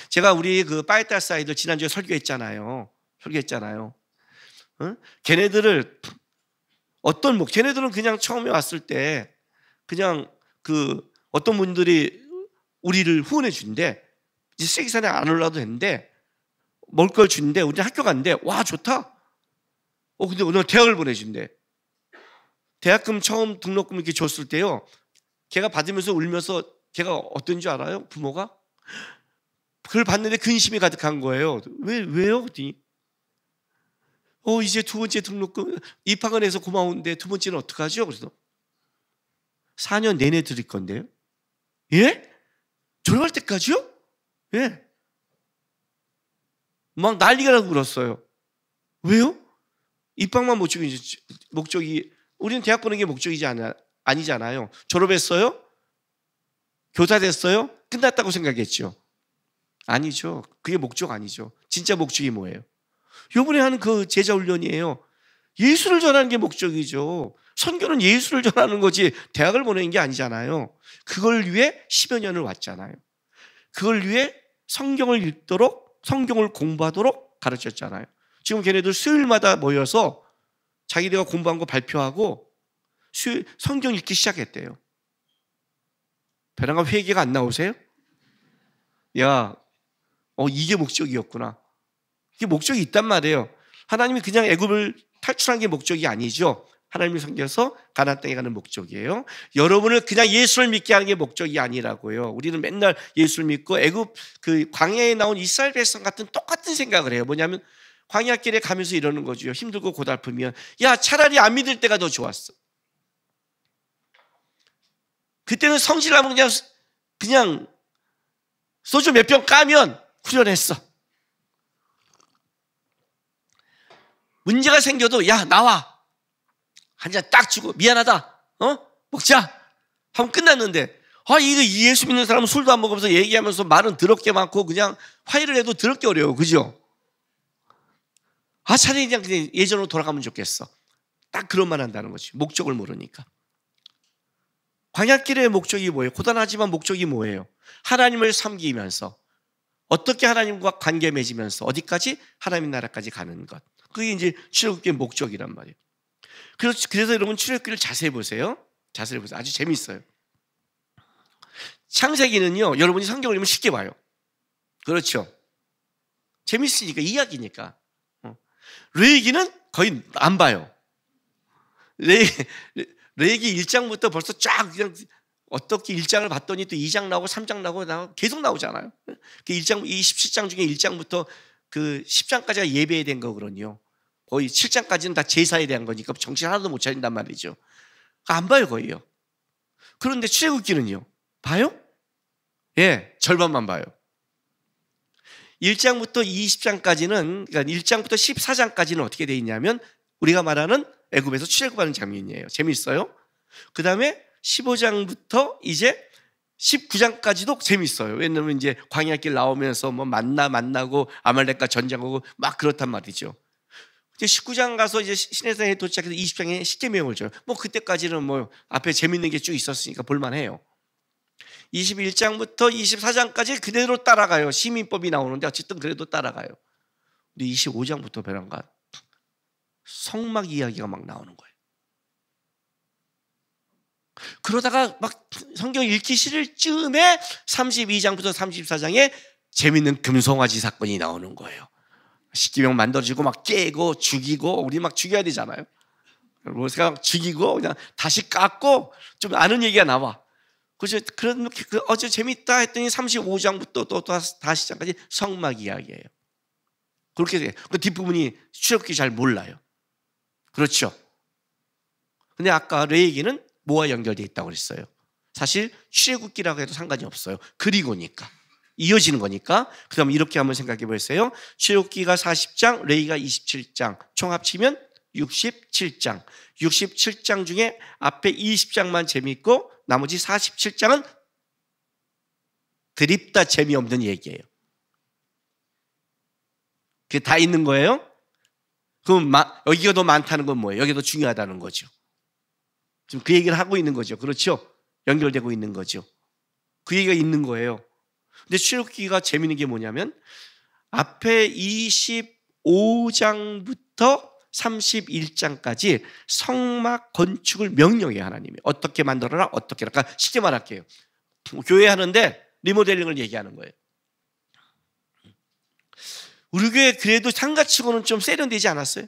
제가 우리 그 파이탈스 아이들 지난주에 설교했잖아요. 걔네들을 걔네들은 그냥 처음에 왔을 때 그냥 어떤 분들이 우리를 후원해 준대. 이제 쓰레기산에 안 올라도 되는데 먹을 걸 주는데 우리 학교 갔는데 와 좋다. 근데 오늘 대학을 보내준대. 대학금 처음 등록금 이렇게 줬을 때요. 걔가 받으면서 울면서 걔가 어떤 줄 알아요? 부모가? 그걸 봤는데 근심이 가득한 거예요. 왜요? 그랬더니 이제 두 번째 등록금 입학은 해서 고마운데 두 번째는 어떡하죠? 그래서 4년 내내 드릴 건데요. 예? 졸업할 때까지요? 예. 막 난리가 나고 그랬어요. 왜요? 입학만 목적이 우리는 대학 보는 게 목적이지 아니잖아요. 졸업했어요? 교사 됐어요? 끝났다고 생각했죠. 아니죠. 그게 목적 아니죠. 진짜 목적이 뭐예요? 이번에 하는 그 제자 훈련이에요. 예수를 전하는 게 목적이죠. 선교는 예수를 전하는 거지 대학을 보내는 게 아니잖아요. 그걸 위해 10여 년을 왔잖아요. 그걸 위해 성경을 읽도록 성경을 공부하도록 가르쳤잖아요. 지금 걔네들 수요일마다 모여서 자기네가 공부한 거 발표하고 성경 읽기 시작했대요. 배랑가 회개가 안 나오세요? 이게 목적이었구나. 이게 목적이 있단 말이에요. 하나님이 그냥 애굽을 탈출한 게 목적이 아니죠. 하나님을 섬겨서 가나안 땅에 가는 목적이에요. 여러분을 그냥 예수를 믿게 하는 게 목적이 아니라고요. 우리는 맨날 예수를 믿고 애굽 광야에 나온 이스라엘 백성 같은 똑같은 생각을 해요. 뭐냐면 광야길에 가면서 이러는 거죠. 힘들고 고달프면 차라리 안 믿을 때가 더 좋았어. 그때는 성실하면 그냥 소주 몇 병 까면 후련했어. 문제가 생겨도 나와. 한 잔 딱 주고 미안하다. 먹자. 하면 끝났는데 이거 예수 믿는 사람은 술도 안 먹으면서 얘기하면서 말은 더럽게 많고 그냥 화해를 해도 더럽게 어려워. 그죠? 차라리 그냥 예전으로 돌아가면 좋겠어. 딱 그런 말 한다는 거지. 목적을 모르니까. 광야길의 목적이 뭐예요? 고단하지만 목적이 뭐예요? 하나님을 섬기면서 어떻게 하나님과 관계 맺으면서 어디까지? 하나님 나라까지 가는 것. 그게 이제 출애굽기의 목적이란 말이에요. 그래서 여러분 출애굽기를 자세히 보세요. 자세히 보세요. 아주 재미있어요. 창세기는요, 여러분이 성경을 읽으면 쉽게 봐요. 그렇죠? 재밌으니까, 이야기니까. 레위기는 거의 안 봐요. 레위기 1장부터 벌써 쫙 그냥 어떻게 1장을 봤더니 또 2장 나오고 3장 나오고 계속 나오잖아요. 그 1장, 이 17장 중에 1장부터 그 10장까지가 예배에 된 거거든요. 거의 7장까지는 다 제사에 대한 거니까 정신 하나도 못 차린단 말이죠. 안 봐요, 거의요. 그런데 출애굽기는요, 봐요? 예, 절반만 봐요. 1장부터 20장까지는, 그러니까 1장부터 14장까지는 어떻게 되어 있냐면 우리가 말하는 애굽에서 출애굽하는 장면이에요. 재미있어요. 그 다음에 15장부터 이제 19장까지도 재밌어요. 왜냐면 이제 광야길 나오면서 뭐 만나고 아말렉과 전쟁하고 막 그렇단 말이죠. 이제 19장 가서 이제 시내산에 도착해서 20장에 십계명을 줘요. 뭐 그때까지는 뭐 앞에 재밌는 게 쭉 있었으니까 볼만해요. 21장부터 24장까지 그대로 따라가요. 시민법이 나오는데 어쨌든 그래도 따라가요. 근데 25장부터 베란가 성막 이야기가 막 나오는 거예요. 그러다가 막 성경 읽기 싫을 즈음에 32장부터 34장에 재밌는 금송아지 사건이 나오는 거예요. 십계명 만들어지고 막 깨고 죽이고, 우리 막 죽여야 되잖아요. 그래서 죽이고 그냥 다시 깎고 좀 아는 얘기가 나와. 그래서 그런 어제 재밌다 했더니 35장부터 또 다시 장까지 성막 이야기예요. 그렇게 돼요. 그 뒷부분이 출애굽기 잘 몰라요. 그렇죠. 근데 아까 레위기는 뭐와 연결되어 있다고 그랬어요? 사실 출애굽기라고 해도 상관이 없어요. 그리고니까 이어지는 거니까. 그 다음에 이렇게 한번 생각해 보세요. 출애굽기가 40장, 레위기가 27장, 총 합치면 67장. 67장 중에 앞에 20장만 재미있고 나머지 47장은 드립다 재미없는 얘기예요. 그게 다 있는 거예요? 그럼 여기가 더 많다는 건 뭐예요? 여기가 더 중요하다는 거죠. 지금 그 얘기를 하고 있는 거죠. 그렇죠? 연결되고 있는 거죠. 그 얘기가 있는 거예요. 근데 출애굽기가 재미있는 게 뭐냐면 앞에 25장부터 31장까지 성막 건축을 명령해요. 하나님이 어떻게 만들어라, 어떻게. 그러니까 쉽게 말할게요. 교회 하는데 리모델링을 얘기하는 거예요. 우리 교회 그래도 상가치고는 좀 세련되지 않았어요?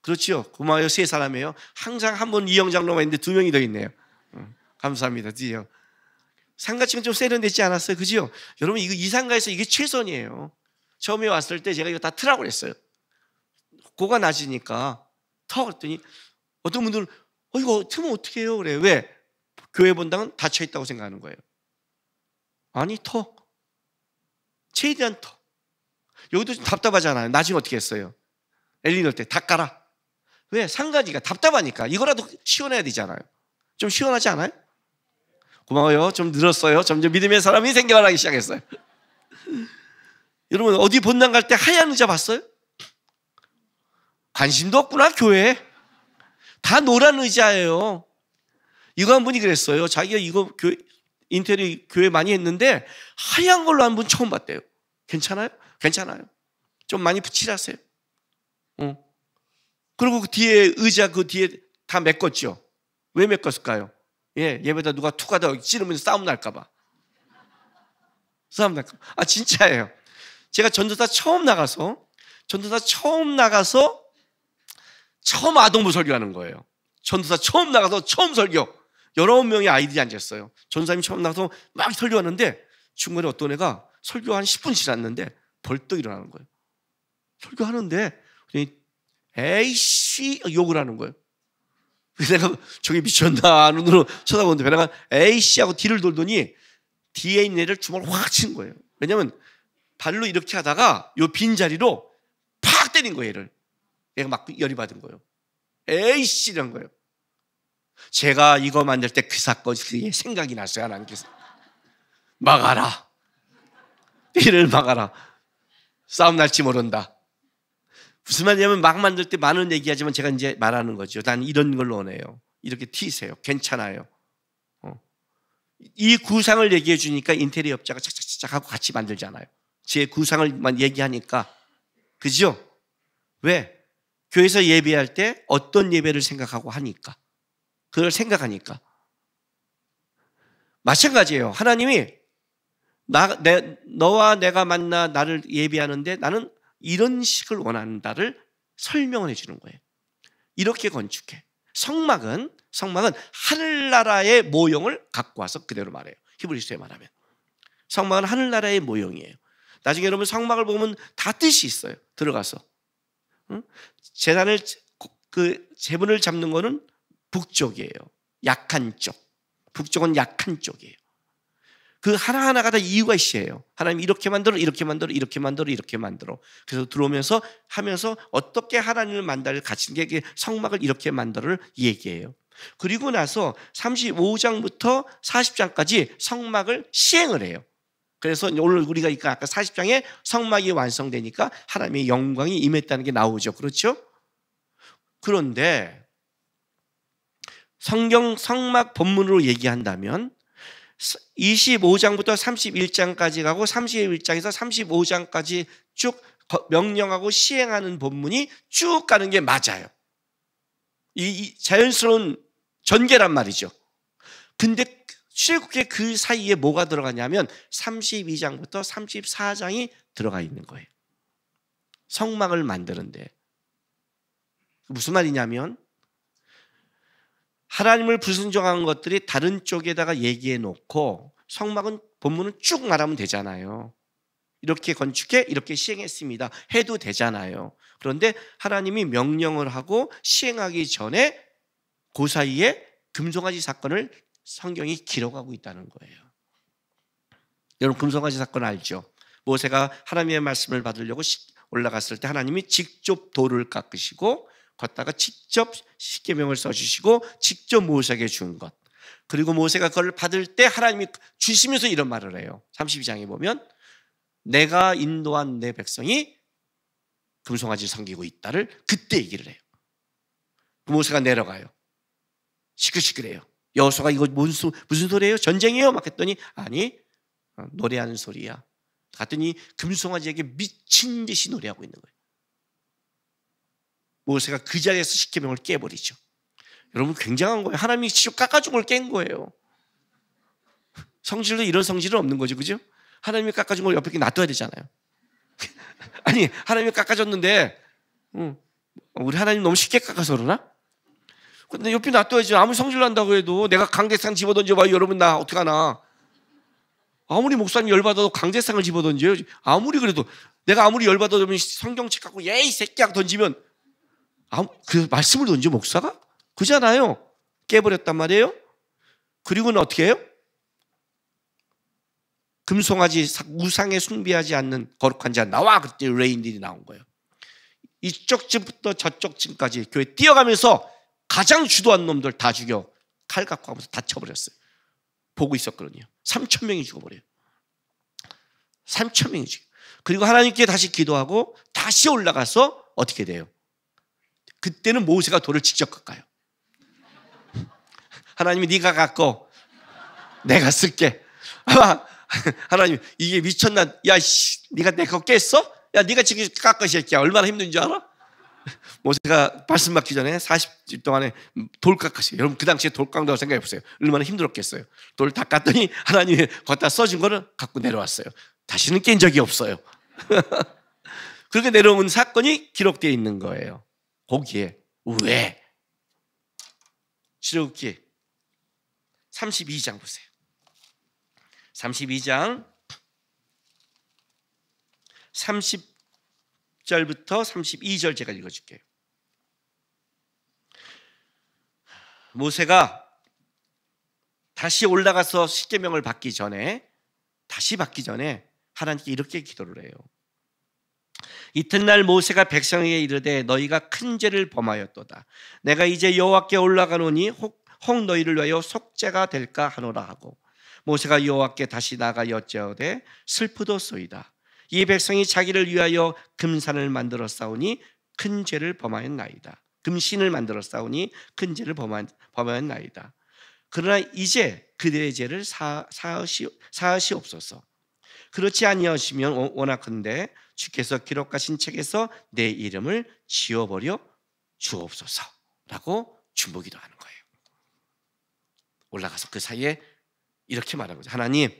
그렇죠. 고마워요. 세 사람이에요. 항상 한 번 이영 장로만 있는데 2명이 더 있네요. 감사합니다. 드디어. 상가치고는 좀 세련되지 않았어요? 그죠? 여러분 이거 이 상가에서 이게 최선이에요. 처음에 왔을 때 제가 이거 다 트라고 그랬어요. 고가 낮으니까 터 그랬더니 어떤 분들은 이거 트면 어떻게 해요? 그래. 왜? 교회 본당은 닫혀 있다고 생각하는 거예요. 아니, 터. 최대한 터. 여기도 좀 답답하잖아요. 나중에 어떻게 했어요? 엘리 넣을 때 다 깔아. 왜? 상가니까 답답하니까. 이거라도 시원해야 되잖아요. 좀 시원하지 않아요? 고마워요. 좀 늘었어요. 점점 믿음의 사람이 생겨나기 시작했어요. 여러분 어디 본당 갈 때 하얀 의자 봤어요? 관심도 없구나. 교회에 다 노란 의자예요. 이거 한 분이 그랬어요. 자기가 이거 인테리어 교회 많이 했는데 하얀 걸로 한 분 처음 봤대요. 괜찮아요? 괜찮아요. 좀 많이 칠하세요. 그리고 그 뒤에 의자 그 뒤에 다 메꿨죠. 왜 메꿨을까요? 예배다 누가 툭 하다 찌르면서 싸움 날까 봐. 싸움 날까 봐. 아 진짜예요. 제가 전도사 처음 나가서 처음 아동부 설교하는 거예요. 전도사 처음 나가서 처음 설교. 19명의 아이들이 앉았어요. 전도사님이 처음 나가서 막 설교하는데 중간에 어떤 애가 설교 한 10분 지났는데 벌떡 일어나는 거예요. 설교하는데 에이씨 욕을 하는 거예요. 내가 저기 미쳤나 눈으로 쳐다보는데 내가 에이씨 하고 뒤를 돌더니 뒤에 있는 애를 주먹을 확 친 거예요. 왜냐면 발로 이렇게 하다가 요 빈자리로 팍 때린 거예요. 얘를. 얘가 막 열이 받은 거예요. 에이씨 이런 거예요. 제가 이거 만들 때 그 사건이 생각이 났어요. 하나님께서 막아라. 이를 막아라. 싸움 날지 모른다. 무슨 말이냐면 막 만들 때 많은 얘기하지만 제가 이제 말하는 거죠. 난 이런 걸 원해요. 이렇게 튀세요. 괜찮아요. 이 구상을 얘기해 주니까 인테리어 업자가 착착착 하고 같이 만들잖아요. 제 구상을만 얘기하니까. 그죠? 왜? 교회에서 예배할 때 어떤 예배를 생각하고 하니까. 그걸 생각하니까. 마찬가지예요. 하나님이 너와 내가 만나 나를 예배하는데 나는 이런 식을 원한다를 설명을 해주는 거예요. 이렇게 건축해. 성막은 하늘나라의 모형을 갖고 와서 그대로 말해요. 히브리서에 말하면 성막은 하늘나라의 모형이에요. 나중에 여러분 성막을 보면 다 뜻이 있어요. 들어가서 제문을 잡는 거는 북쪽이에요. 약한 쪽. 북쪽은 약한 쪽이에요. 그 하나하나가 다 이유가 있어요. 하나님 이렇게 만들어, 이렇게 만들어, 이렇게 만들어, 이렇게 만들어. 그래서 들어오면서 하면서 어떻게 하나님을 만들 가진 게 성막을 이렇게 만들어를 얘기해요. 그리고 나서 35장부터 40장까지 성막을 시행을 해요. 그래서 오늘 우리가 아까 40장에 성막이 완성되니까 하나님의 영광이 임했다는 게 나오죠. 그렇죠? 그런데 성경 성막 본문으로 얘기한다면 25장부터 31장까지 가고 31장에서 35장까지 쭉 명령하고 시행하는 본문이 쭉 가는 게 맞아요. 이 자연스러운 전개란 말이죠. 근데 출애굽기에 그 사이에 뭐가 들어가냐면 32장부터 34장이 들어가 있는 거예요. 성막을 만드는데 무슨 말이냐면 하나님을 불순종한 것들이 다른 쪽에다가 얘기해 놓고 성막은 본문은 쭉 말하면 되잖아요. 이렇게 건축해 이렇게 시행했습니다 해도 되잖아요. 그런데 하나님이 명령을 하고 시행하기 전에 그 사이에 금송아지 사건을 성경이 기록하고 있다는 거예요. 여러분 금송아지 사건 알죠? 모세가 하나님의 말씀을 받으려고 올라갔을 때 하나님이 직접 돌을 깎으시고 걷다가 직접 십계명을 써주시고 직접 모세에게 준 것. 그리고 모세가 그걸 받을 때 하나님이 주시면서 이런 말을 해요. 32장에 보면 내가 인도한 내 백성이 금송아지를 섬기고 있다를 그때 얘기를 해요. 모세가 내려가요. 시끌시끌해요. 여호수아가 이거 무슨 소리예요? 전쟁이에요? 막 했더니 아니 노래하는 소리야. 갔더니 금송아지에게 미친 듯이 노래하고 있는 거예요. 모세가 그 자리에서 십계명을 깨버리죠. 여러분 굉장한 거예요. 하나님이 직접 깎아준 걸 깬 거예요. 성질도 이런 성질은 없는 거죠, 그죠? 하나님이 깎아준 걸 옆에 놔둬야 되잖아요. 아니 하나님이 깎아줬는데 우리 하나님 너무 쉽게 깎아서 그러나? 근데 옆에 놔둬야지. 아무리 성질 난다고 해도 내가 강제상 집어던져봐 여러분 나 어떡하나. 아무리 목사님 열받아도 강제상을 집어던져요. 내가 아무리 열받아도 성경책 갖고 예이 새끼야 던지면 그 말씀을 던져 목사가? 그잖아요. 깨버렸단 말이에요. 그리고는 어떻게 해요? 금송아지 우상에 숭배하지 않는 거룩한 자 나와. 그때 레인들이 나온 거예요. 이쪽 집부터 저쪽 집까지 교회 뛰어가면서 가장 주도한 놈들 다 죽여 칼 갖고 하면서 다 쳐버렸어요. 보고 있었거든요. 3,000명이 죽어버려요. 3,000명이 죽어. 그리고 하나님께 다시 기도하고 다시 올라가서 어떻게 돼요? 그때는 모세가 돌을 직접 깎아요. 하나님이 네가 깎고 내가 쓸게. 하나님 이게 미쳤나? 야 씨, 네가 내 거 깼어? 야 네가 지금 깎아 이 새끼야. 얼마나 힘든 줄 알아? 모세가 말씀 받기 전에 40일 동안에 돌 깎았어요. 여러분 그 당시에 돌 깎는다고 생각해 보세요. 얼마나 힘들었겠어요. 돌 다 깎더니 하나님이 걷다 써준 거를 갖고 내려왔어요. 다시는 깬 적이 없어요. 그렇게 내려온 사건이 기록되어 있는 거예요. 거기에 왜? 출애굽기 32장 보세요. 32장 30절부터 32절 제가 읽어줄게요. 모세가 다시 올라가서 십계명을 받기 전에 하나님께 이렇게 기도를 해요. 이튿날 모세가 백성에게 이르되 너희가 큰 죄를 범하였도다. 내가 이제 여호와께 올라가노니 혹 너희를 위하여 속죄가 될까 하노라 하고 모세가 여호와께 다시 나가 여짜오되 슬프도소이다. 이 백성이 자기를 위하여 금산을 만들어 싸우니 큰 죄를 범하였나이다. 금신을 만들어 싸우니 큰 죄를 범하였나이다. 그러나 이제 그들의 죄를 사하시옵소서. 그렇지 아니하시면 원하건대 주께서 기록하신 책에서 내 이름을 지워버려 주옵소서라고 중보기도하는 거예요. 올라가서 그 사이에 이렇게 말하는 거죠. 하나님,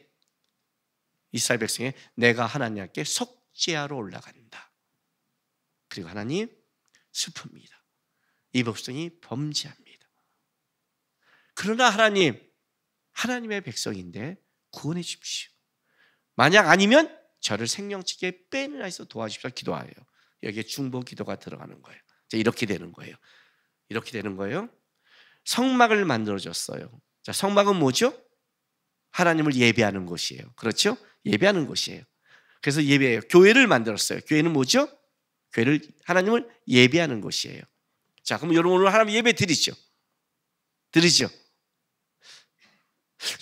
이스라엘 백성에 내가 하나님께 속죄하러 올라간다. 그리고 하나님, 슬픕니다. 이 백성이 범죄합니다. 그러나 하나님, 하나님의 백성인데 구원해 주십시오. 만약 아니면 저를 생명책에 빼내라 해서 도와주십시오. 기도하여 여기에 중보 기도가 들어가는 거예요. 이렇게 되는 거예요. 이렇게 되는 거예요. 성막을 만들어줬어요. 자, 성막은 뭐죠? 하나님을 예배하는 곳이에요. 그렇죠? 예배하는 곳이에요. 그래서 예배해요. 교회를 만들었어요. 교회는 뭐죠? 교회를 하나님을 예배하는 곳이에요. 자, 그럼 여러분 오늘 하나님 예배 드리죠? 드리죠?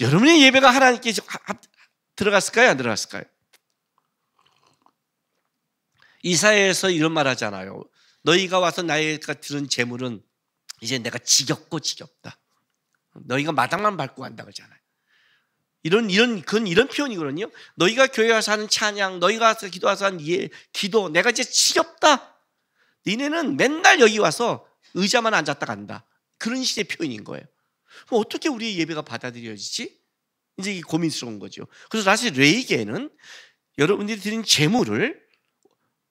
여러분의 예배가 하나님께 들어갔을까요? 안 들어갔을까요? 이사야에서 이런 말 하잖아요. 너희가 와서 나에게 들은 재물은 이제 내가 지겹고 지겹다. 너희가 마당만 밟고 간다 그러잖아요. 이런 표현이거든요. 너희가 교회 와서 하는 찬양, 너희가 와서 기도 와서 하는 기도, 내가 이제 지겹다. 니네는 맨날 여기 와서 의자만 앉았다 간다. 그런 식의 표현인 거예요. 그럼 어떻게 우리의 예배가 받아들여지지? 이제 이게 고민스러운 거죠. 그래서 사실 레위기에는 여러분들이 드린 재물을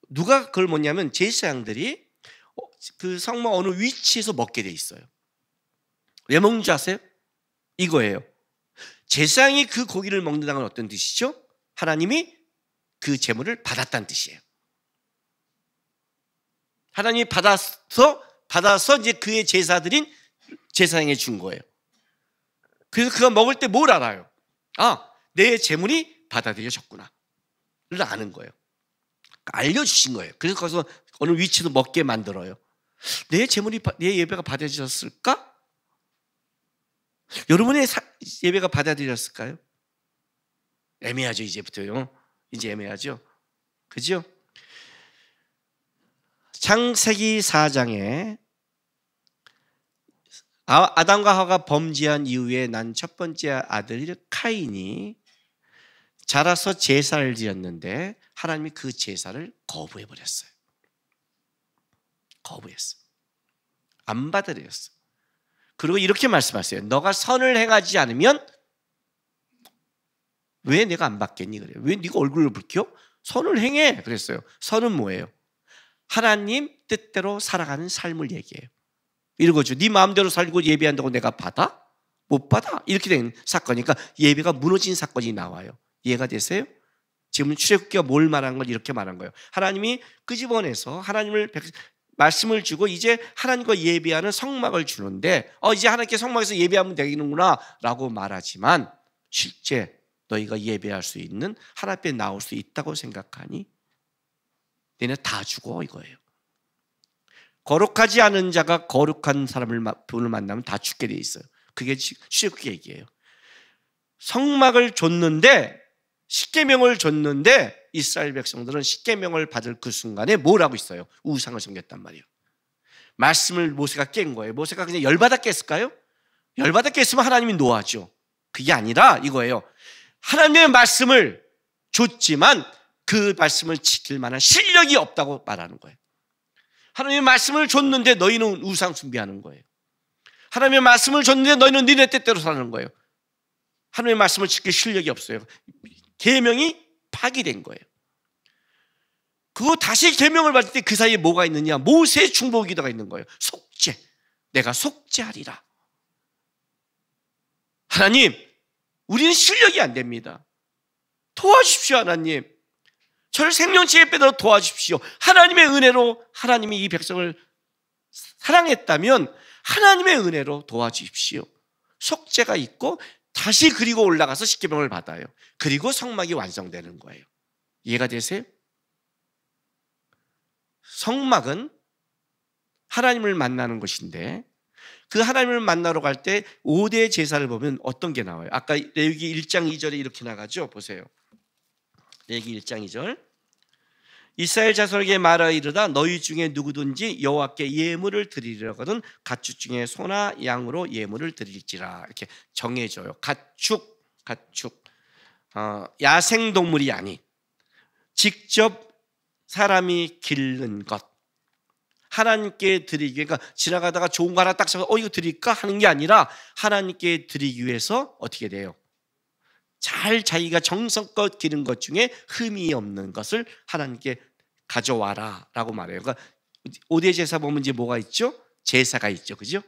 누가 그걸 뭐냐면 제사장들이 그 성막 어느 위치에서 먹게 돼 있어요. 왜 먹는 줄 아세요? 이거예요. 제사장이 그 고기를 먹는다는 건 어떤 뜻이죠? 하나님이 그 재물을 받았다는 뜻이에요. 하나님이 받아서 이제 그의 제사드린 제사장에 준 거예요. 그래서 그가 먹을 때 뭘 알아요? 아, 내 재물이 받아들여졌구나 를 아는 거예요. 알려주신 거예요. 그래서 거기서 어느 위치도 먹게 만들어요. 내 재물이, 내 예배가 받아들여졌을까? 여러분의 예배가 받아들였을까요? 애매하죠. 이제부터요. 이제 애매하죠. 그죠? 창세기 4장에 아담과 하와가 범죄한 이후에 난 첫 번째 아들 카인이 자라서 제사를 드렸는데 하나님이 그 제사를 거부해버렸어요. 거부했어요. 안 받아들였어요. 그리고 이렇게 말씀하세요. 너가 선을 행하지 않으면 왜 내가 안 받겠니? 그래요. 왜 네가 얼굴을 붉혀? 선을 행해. 그랬어요. 선은 뭐예요? 하나님 뜻대로 살아가는 삶을 얘기해요. 이거죠. 네 마음대로 살고 예배한다고 내가 받아? 못 받아? 이렇게 된 사건이니까 예배가 무너진 사건이 나와요. 이해가 되세요? 지금 출애굽기가 뭘 말한 걸 이렇게 말한 거예요. 하나님이 끄집어내서 하나님을 말씀을 주고 이제 하나님과 예배하는 성막을 주는데 이제 하나님께 성막에서 예배하면 되겠는구나 라고 말하지만 실제 너희가 예배할 수 있는 하나님 앞에 나올 수 있다고 생각하니 너네 다 죽어 이거예요. 거룩하지 않은 자가 거룩한 분을 만나면 다 죽게 돼 있어요. 그게 출애굽기 얘기예요. 성막을 줬는데 십계명을 줬는데 이스라엘 백성들은 십계명을 받을 그 순간에 뭘 하고 있어요? 우상을 섬겼단 말이에요. 말씀을 모세가 깬 거예요. 모세가 그냥 열받아 깼을까요? 열받아 깼으면 하나님이 노하죠. 그게 아니라 이거예요. 하나님의 말씀을 줬지만 그 말씀을 지킬 만한 실력이 없다고 말하는 거예요. 하나님의 말씀을 줬는데 너희는 우상 숭배하는 거예요. 하나님의 말씀을 줬는데 너희는 니네 뜻대로 사는 거예요. 하나님의 말씀을 지킬 실력이 없어요. 계명이 파기된 거예요. 그거 다시 계명을 받을 때 그 사이에 뭐가 있느냐? 모세의 중보기도가 있는 거예요. 속죄. 내가 속죄하리라. 하나님, 우리는 실력이 안 됩니다. 도와주십시오, 하나님. 저를 생명체에 빼서 도와주십시오. 하나님의 은혜로 하나님이 이 백성을 사랑했다면 하나님의 은혜로 도와주십시오. 속죄가 있고 다시 그리고 올라가서 십계명을 받아요. 그리고 성막이 완성되는 거예요. 이해가 되세요? 성막은 하나님을 만나는 것인데 그 하나님을 만나러 갈 때 5대 제사를 보면 어떤 게 나와요? 아까 레위기 1장 2절에 이렇게 나가죠. 보세요. 레위기 1장 2절. 이스라엘 자손에게 말하여 이르다 너희 중에 누구든지 여호와께 예물을 드리려거든 가축 중에 소나 양으로 예물을 드릴지라. 이렇게 정해줘요. 가축 야생 동물이 아닌 직접 사람이 기른 것, 하나님께 드리기, 그러니까 지나가다가 좋은 거 하나 딱 잡아서 이거 드릴까 하는 게 아니라 하나님께 드리기 위해서 어떻게 돼요? 잘 자기가 정성껏 기른 것 중에 흠이 없는 것을 하나님께 가져와라 라고 말해요. 그러니까 5대 제사 보면 이제 뭐가 있죠? 제사가 있죠, 그죠?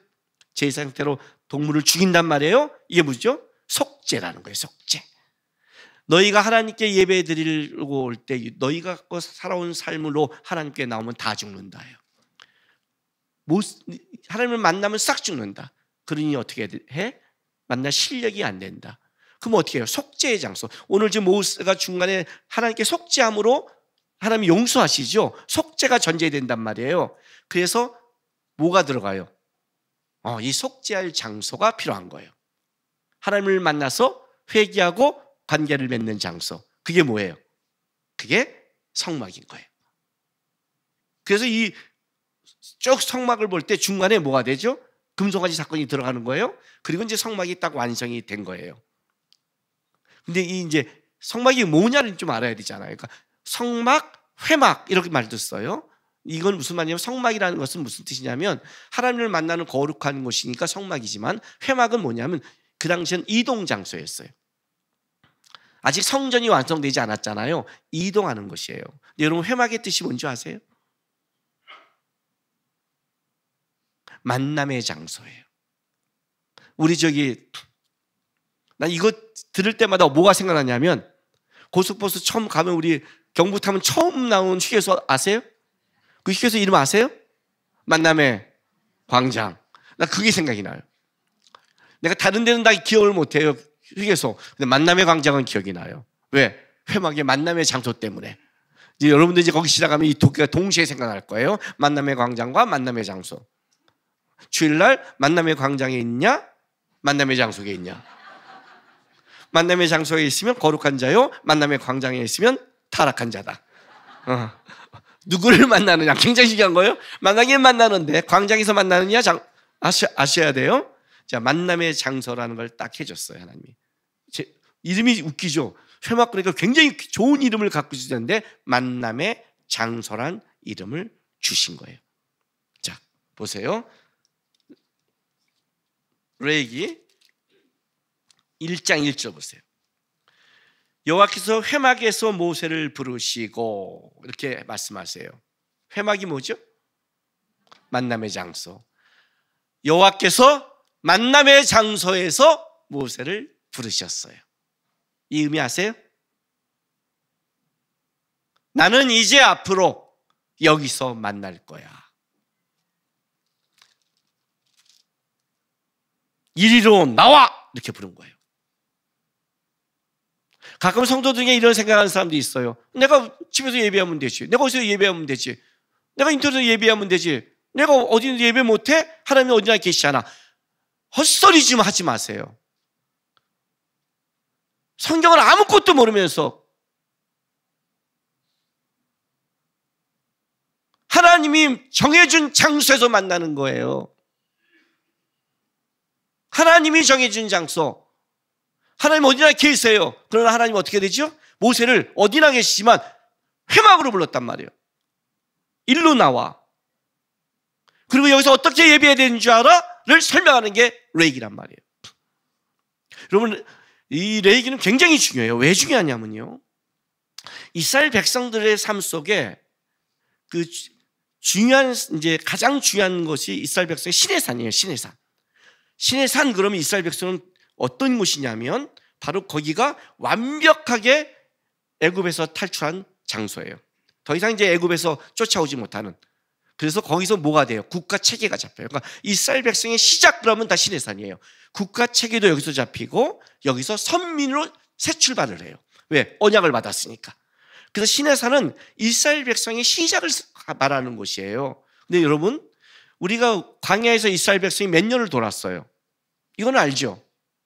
제사 형태로 동물을 죽인단 말이에요. 이게 뭐죠? 속죄라는 거예요. 속죄. 너희가 하나님께 예배 드리려고 올 때 너희가 갖고 살아온 삶으로 하나님께 나오면 다 죽는다예요. 하나님을 만나면 싹 죽는다. 그러니 어떻게 해? 만날 실력이 안 된다. 그럼 어떻게 해요? 속죄의 장소. 오늘 지금 모세가 중간에 하나님께 속죄함으로 하나님이 용서하시죠. 속죄가 전제된단 말이에요. 그래서 뭐가 들어가요? 이 속죄할 장소가 필요한 거예요. 하나님을 만나서 회개하고 관계를 맺는 장소. 그게 뭐예요? 그게 성막인 거예요. 그래서 이 쭉 성막을 볼 때 중간에 뭐가 되죠? 금송아지 사건이 들어가는 거예요. 그리고 이제 성막이 딱 완성이 된 거예요. 근데 이 이제 성막이 뭐냐를 좀 알아야 되잖아요. 그러니까 성막, 회막 이렇게 말도 써요. 이건 무슨 말이냐면 성막이라는 것은 무슨 뜻이냐면 하나님을 만나는 거룩한 곳이니까 성막이지만 회막은 뭐냐면 그 당시엔 이동 장소였어요. 아직 성전이 완성되지 않았잖아요. 이동하는 것이에요. 여러분 회막의 뜻이 뭔지 아세요? 만남의 장소예요. 우리 난 이거 들을 때마다 뭐가 생각나냐면 고속버스 처음 가면 우리 경부 타면 처음 나온 휴게소 아세요? 그 휴게소 이름 아세요? 만남의 광장. 나 그게 생각이 나요. 내가 다른 데는 다 기억을 못해요. 휴게소. 근데 만남의 광장은 기억이 나요. 왜? 회막의 만남의 장소 때문에. 이제 여러분들 이제 거기 지나가면 이 도끼가 동시에 생각날 거예요. 만남의 광장과 만남의 장소. 주일날 만남의 광장에 있냐? 만남의 장소에 있냐? 만남의 장소에 있으면 거룩한 자요. 만남의 광장에 있으면 타락한 자다. 누구를 만나느냐? 굉장히 중요한 거예요. 만나긴 만나는데 광장에서 만나느냐? 아셔야 돼요. 자, 만남의 장소라는 걸 딱 해줬어요, 하나님이. 이름이 웃기죠. 회막 그러니까 굉장히 좋은 이름을 갖고 주셨는데 만남의 장소란 이름을 주신 거예요. 자, 보세요. 레위기 1장 1절 보세요. 여호와께서 회막에서 모세를 부르시고 이렇게 말씀하세요. 회막이 뭐죠? 만남의 장소. 여호와께서 만남의 장소에서 모세를 부르셨어요. 이 의미 아세요? 나는 이제 앞으로 여기서 만날 거야. 이리로 나와! 이렇게 부른 거예요. 가끔 성도 중에 이런 생각하는 사람도 있어요. 내가 집에서 예배하면 되지. 내가 어디서 예배하면 되지. 내가 인터넷에서 예배하면 되지. 내가 어디서 예배 못해? 하나님이 어디나 계시잖아. 헛소리 좀 하지 마세요. 성경을 아무것도 모르면서 하나님이 정해준 장소에서 만나는 거예요. 하나님이 정해준 장소. 하나님 어디나 계세요. 그러나 하나님 어떻게 되죠? 모세를 어디나 계시지만 회막으로 불렀단 말이에요. 일로 나와. 그리고 여기서 어떻게 예배해야 되는 줄 알아? 를 설명하는 게 레위기란 말이에요. 여러분, 이 레위기는 굉장히 중요해요. 왜 중요하냐면요, 이스라엘 백성들의 삶 속에 그 중요한, 이제 가장 중요한 것이 이스라엘 백성의 시내산이에요. 시내산. 시내산, 그러면 이스라엘 백성은 어떤 곳이냐면 바로 거기가 완벽하게 애굽에서 탈출한 장소예요. 더 이상 이제 애굽에서 쫓아오지 못하는. 그래서 거기서 뭐가 돼요? 국가 체계가 잡혀요. 그러니까 이스라엘 백성의 시작, 그러면 다 시내산이에요. 국가 체계도 여기서 잡히고 여기서 선민으로 새 출발을 해요. 왜? 언약을 받았으니까. 그래서 시내산은 이스라엘 백성의 시작을 말하는 곳이에요. 근데 여러분, 우리가 광야에서 이스라엘 백성이 몇 년을 돌았어요? 이건 알죠?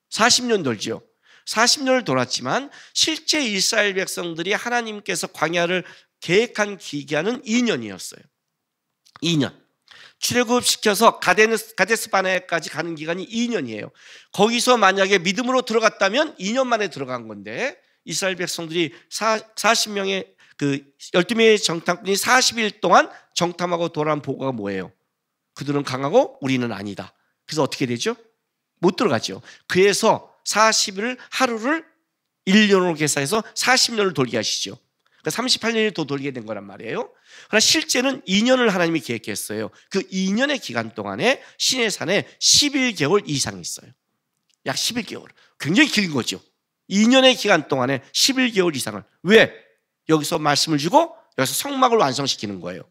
40년 돌죠. 40년을 돌았지만 실제 이스라엘 백성들이 하나님께서 광야를 계획한 기간은 2년이었어요. 2년. 출애굽시켜서 가데스 바네까지 가는 기간이 2년이에요. 거기서 만약에 믿음으로 들어갔다면 2년 만에 들어간 건데 이스라엘 백성들이 40명의 그 12명의 정탐꾼이 40일 동안 정탐하고 돌아온 보고가 뭐예요? 그들은 강하고 우리는 아니다. 그래서 어떻게 되죠? 못 들어가죠. 그래서 40일 하루를 1년으로 계산해서 40년을 돌게 하시죠. 그러니까 38년이 더 돌게 된 거란 말이에요. 그러나 실제는 2년을 하나님이 계획했어요. 그 2년의 기간 동안에 시내산에 11개월 이상 있어요. 약 11개월. 굉장히 긴 거죠. 2년의 기간 동안에 11개월 이상을. 왜? 여기서 말씀을 주고 여기서 성막을 완성시키는 거예요.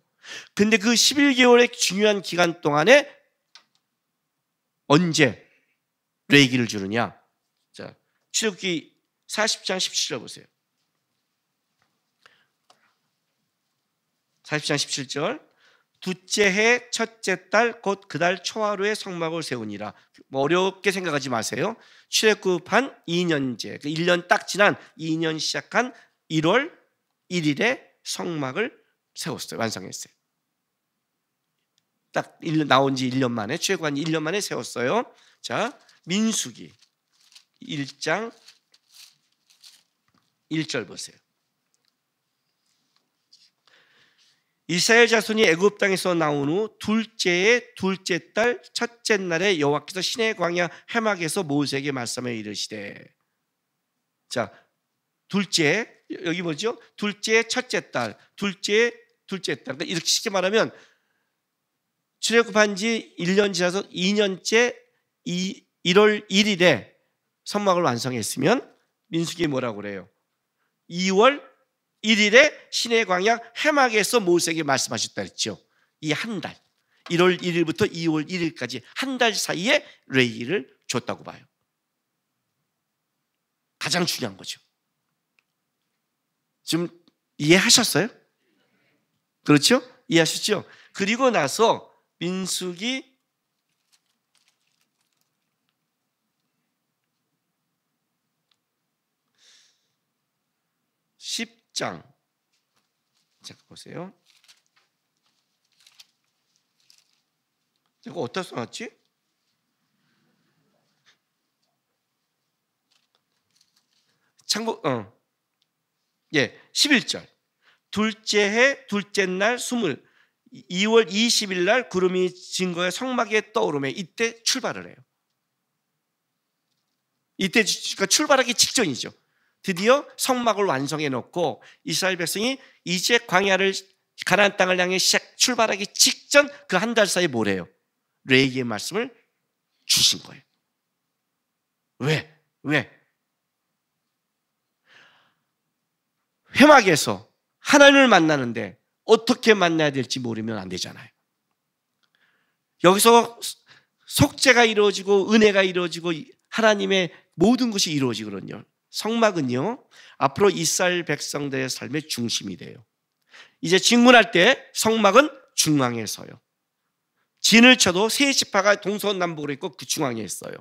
근데 그 11개월의 중요한 기간 동안에 언제 레위기를 주느냐? 자, 출애굽기 40장 17절 보세요. 40장 17절. 둘째 해 첫째 달 곧 그 달 초하루에 성막을 세우니라. 뭐 어렵게 생각하지 마세요. 출애굽한 2년째, 1년 딱 지난 2년 시작한 1월 1일에 성막을 세웠어요. 완성했어요. 딱 1년 나온 지 1년 만에, 출애굽한 1년 만에 세웠어요. 자, 민수기 1장 1절 보세요. 이스라엘 자손이 애굽 땅에서 나온 후 둘째 해 둘째 달 첫째 날에 여호와께서 시내 광야 해막에서 모세에게 말씀하여 이르시되. 자, 둘째, 여기 뭐죠? 둘째 첫째 달, 둘째 달. 그러니까 이렇게 쉽게 말하면 출애굽한 지 1년 지나서 2년째 1월 1일에 성막을 완성했으면 민수기에 뭐라고 그래요? 2월 1일에 시내 광야 해막에서 모세에게 말씀하셨다 그랬죠. 이 한 달, 1월 1일부터 2월 1일까지 한 달 사이에 레위기를 줬다고 봐요. 가장 중요한 거죠. 지금 이해하셨어요? 그렇죠? 이해하셨죠? 그리고 나서 민수기 10장 잠깐 보세요. 이거 어디다 써놨지? 참고 11절. 둘째 해 둘째 날 2월 20일 날 구름이 증거의 성막에 떠오르며 이때 출발을 해요. 이때 그러니까 출발하기 직전이죠. 드디어 성막을 완성해 놓고 이스라엘 백성이 이제 광야를 가나안 땅을 향해 출발하기 직전 그 한 달 사이에 뭐래요? 레위기의 말씀을 주신 거예요. 왜? 회막에서 하나님을 만나는데 어떻게 만나야 될지 모르면 안 되잖아요. 여기서 속죄가 이루어지고 은혜가 이루어지고 하나님의 모든 것이 이루어지거든요. 성막은요, 앞으로 이스라엘 백성들의 삶의 중심이 돼요. 이제 진군할 때 성막은 중앙에 서요. 진을 쳐도 세 지파가 동서남북으로 있고 그 중앙에 있어요.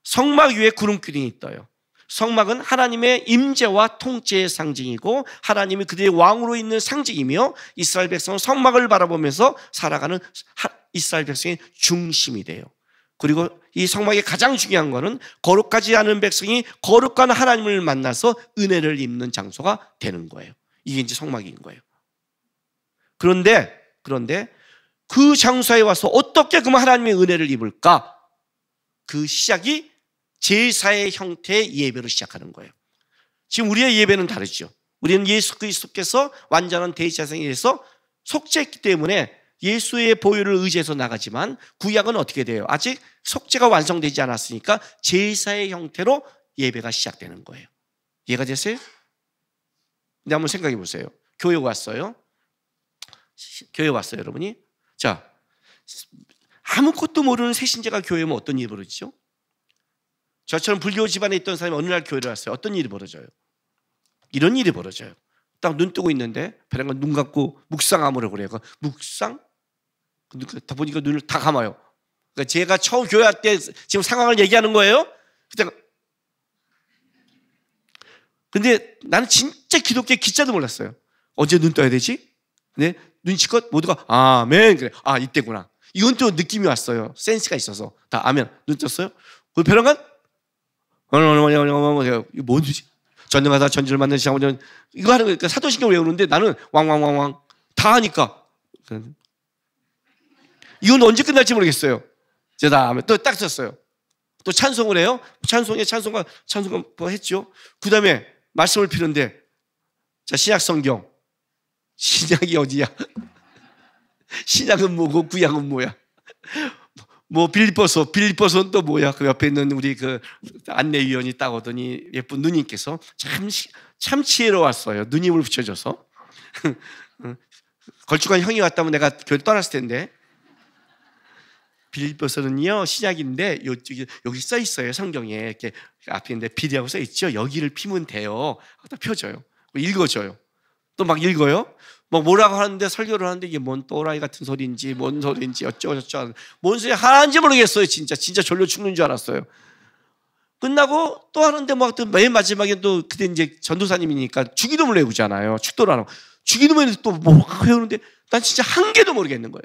성막 위에 구름기둥이 떠요. 성막은 하나님의 임재와 통치의 상징이고 하나님이 그들의 왕으로 있는 상징이며 이스라엘 백성은 성막을 바라보면서 살아가는 이스라엘 백성의 중심이 돼요. 그리고 이 성막의 가장 중요한 것은 거룩하지 않은 백성이 거룩한 하나님을 만나서 은혜를 입는 장소가 되는 거예요. 이게 이제 성막인 거예요. 그런데 그 장소에 와서 어떻게 그만 하나님의 은혜를 입을까? 그 시작이 제사의 형태의 예배로 시작하는 거예요. 지금 우리의 예배는 다르죠. 우리는 예수 그리스도께서 완전한 대제사장에 의해서 속죄했기 때문에 예수의 보혈을 의지해서 나가지만 구약은 어떻게 돼요? 아직 속죄가 완성되지 않았으니까 제사의 형태로 예배가 시작되는 거예요. 이해가 됐어요? 근데 한번 생각해 보세요. 교회 왔어요, 여러분이. 자, 아무것도 모르는 새신자가 교회 오면 어떤 일이 벌어지죠? 저처럼 불교 집안에 있던 사람이 어느 날 교회를 왔어요. 어떤 일이 벌어져요? 이런 일이 벌어져요. 딱 눈 뜨고 있는데 베란가 눈 감고 묵상하므로 그래요. 묵상? 다 보니까 눈을 다 감아요. 그러니까 제가 처음 교회 할 때 지금 상황을 얘기하는 거예요. 근데 나는 진짜 기독교의 기자도 몰랐어요. 언제 눈 떠야 되지? 네? 눈치껏 모두가 아멘. 그래. 아, 이때구나. 이건 또 느낌이 왔어요. 센스가 있어서. 다 아멘. 눈 떴어요? 그 벼랑간? 이거 뭔지? 전능하사 천지를 만드신 아버지. 이거 하는 거니까 사도신경 외우는데 나는 왕왕왕왕 다 하니까 이건 언제 끝날지 모르겠어요. 제 다음에 또 딱 썼어요. 또 찬송을 해요. 찬송가 뭐 했죠. 그 다음에 말씀을 피는데, 자, 신약 성경. 신약이 어디야? 신약은 뭐고 구약은 뭐야? 뭐 빌립보서는 또 뭐야? 그 옆에 있는 우리 그 안내위원이 딱 오더니 예쁜 누님께서 참 지혜로웠어요. 누님을 붙여줘서. 걸쭉한 형이 왔다면 내가 교회 떠났을 텐데. 빌립보서는요 신약인데 여기 써 있어요. 성경에 이렇게 앞에 있는데 비리하고 써 있죠. 여기를 피면 돼요. 딱 펴줘요. 읽어줘요. 또 막 읽어요. 뭐 뭐라고 하는데 설교를 하는데 이게 뭔 또라이 같은 소리인지 뭔 소리인지 어쩌고 저쩌고 뭔 소리 하는지 모르겠어요. 진짜 졸려 죽는 줄 알았어요. 끝나고 또 하는데 뭐 맨 마지막에 또 그때 이제 전도사님이니까 주기도문을 외우잖아요. 축도를 하는 주기도문에 또 뭐 외우는데 난 진짜 한 개도 모르겠는 거예요.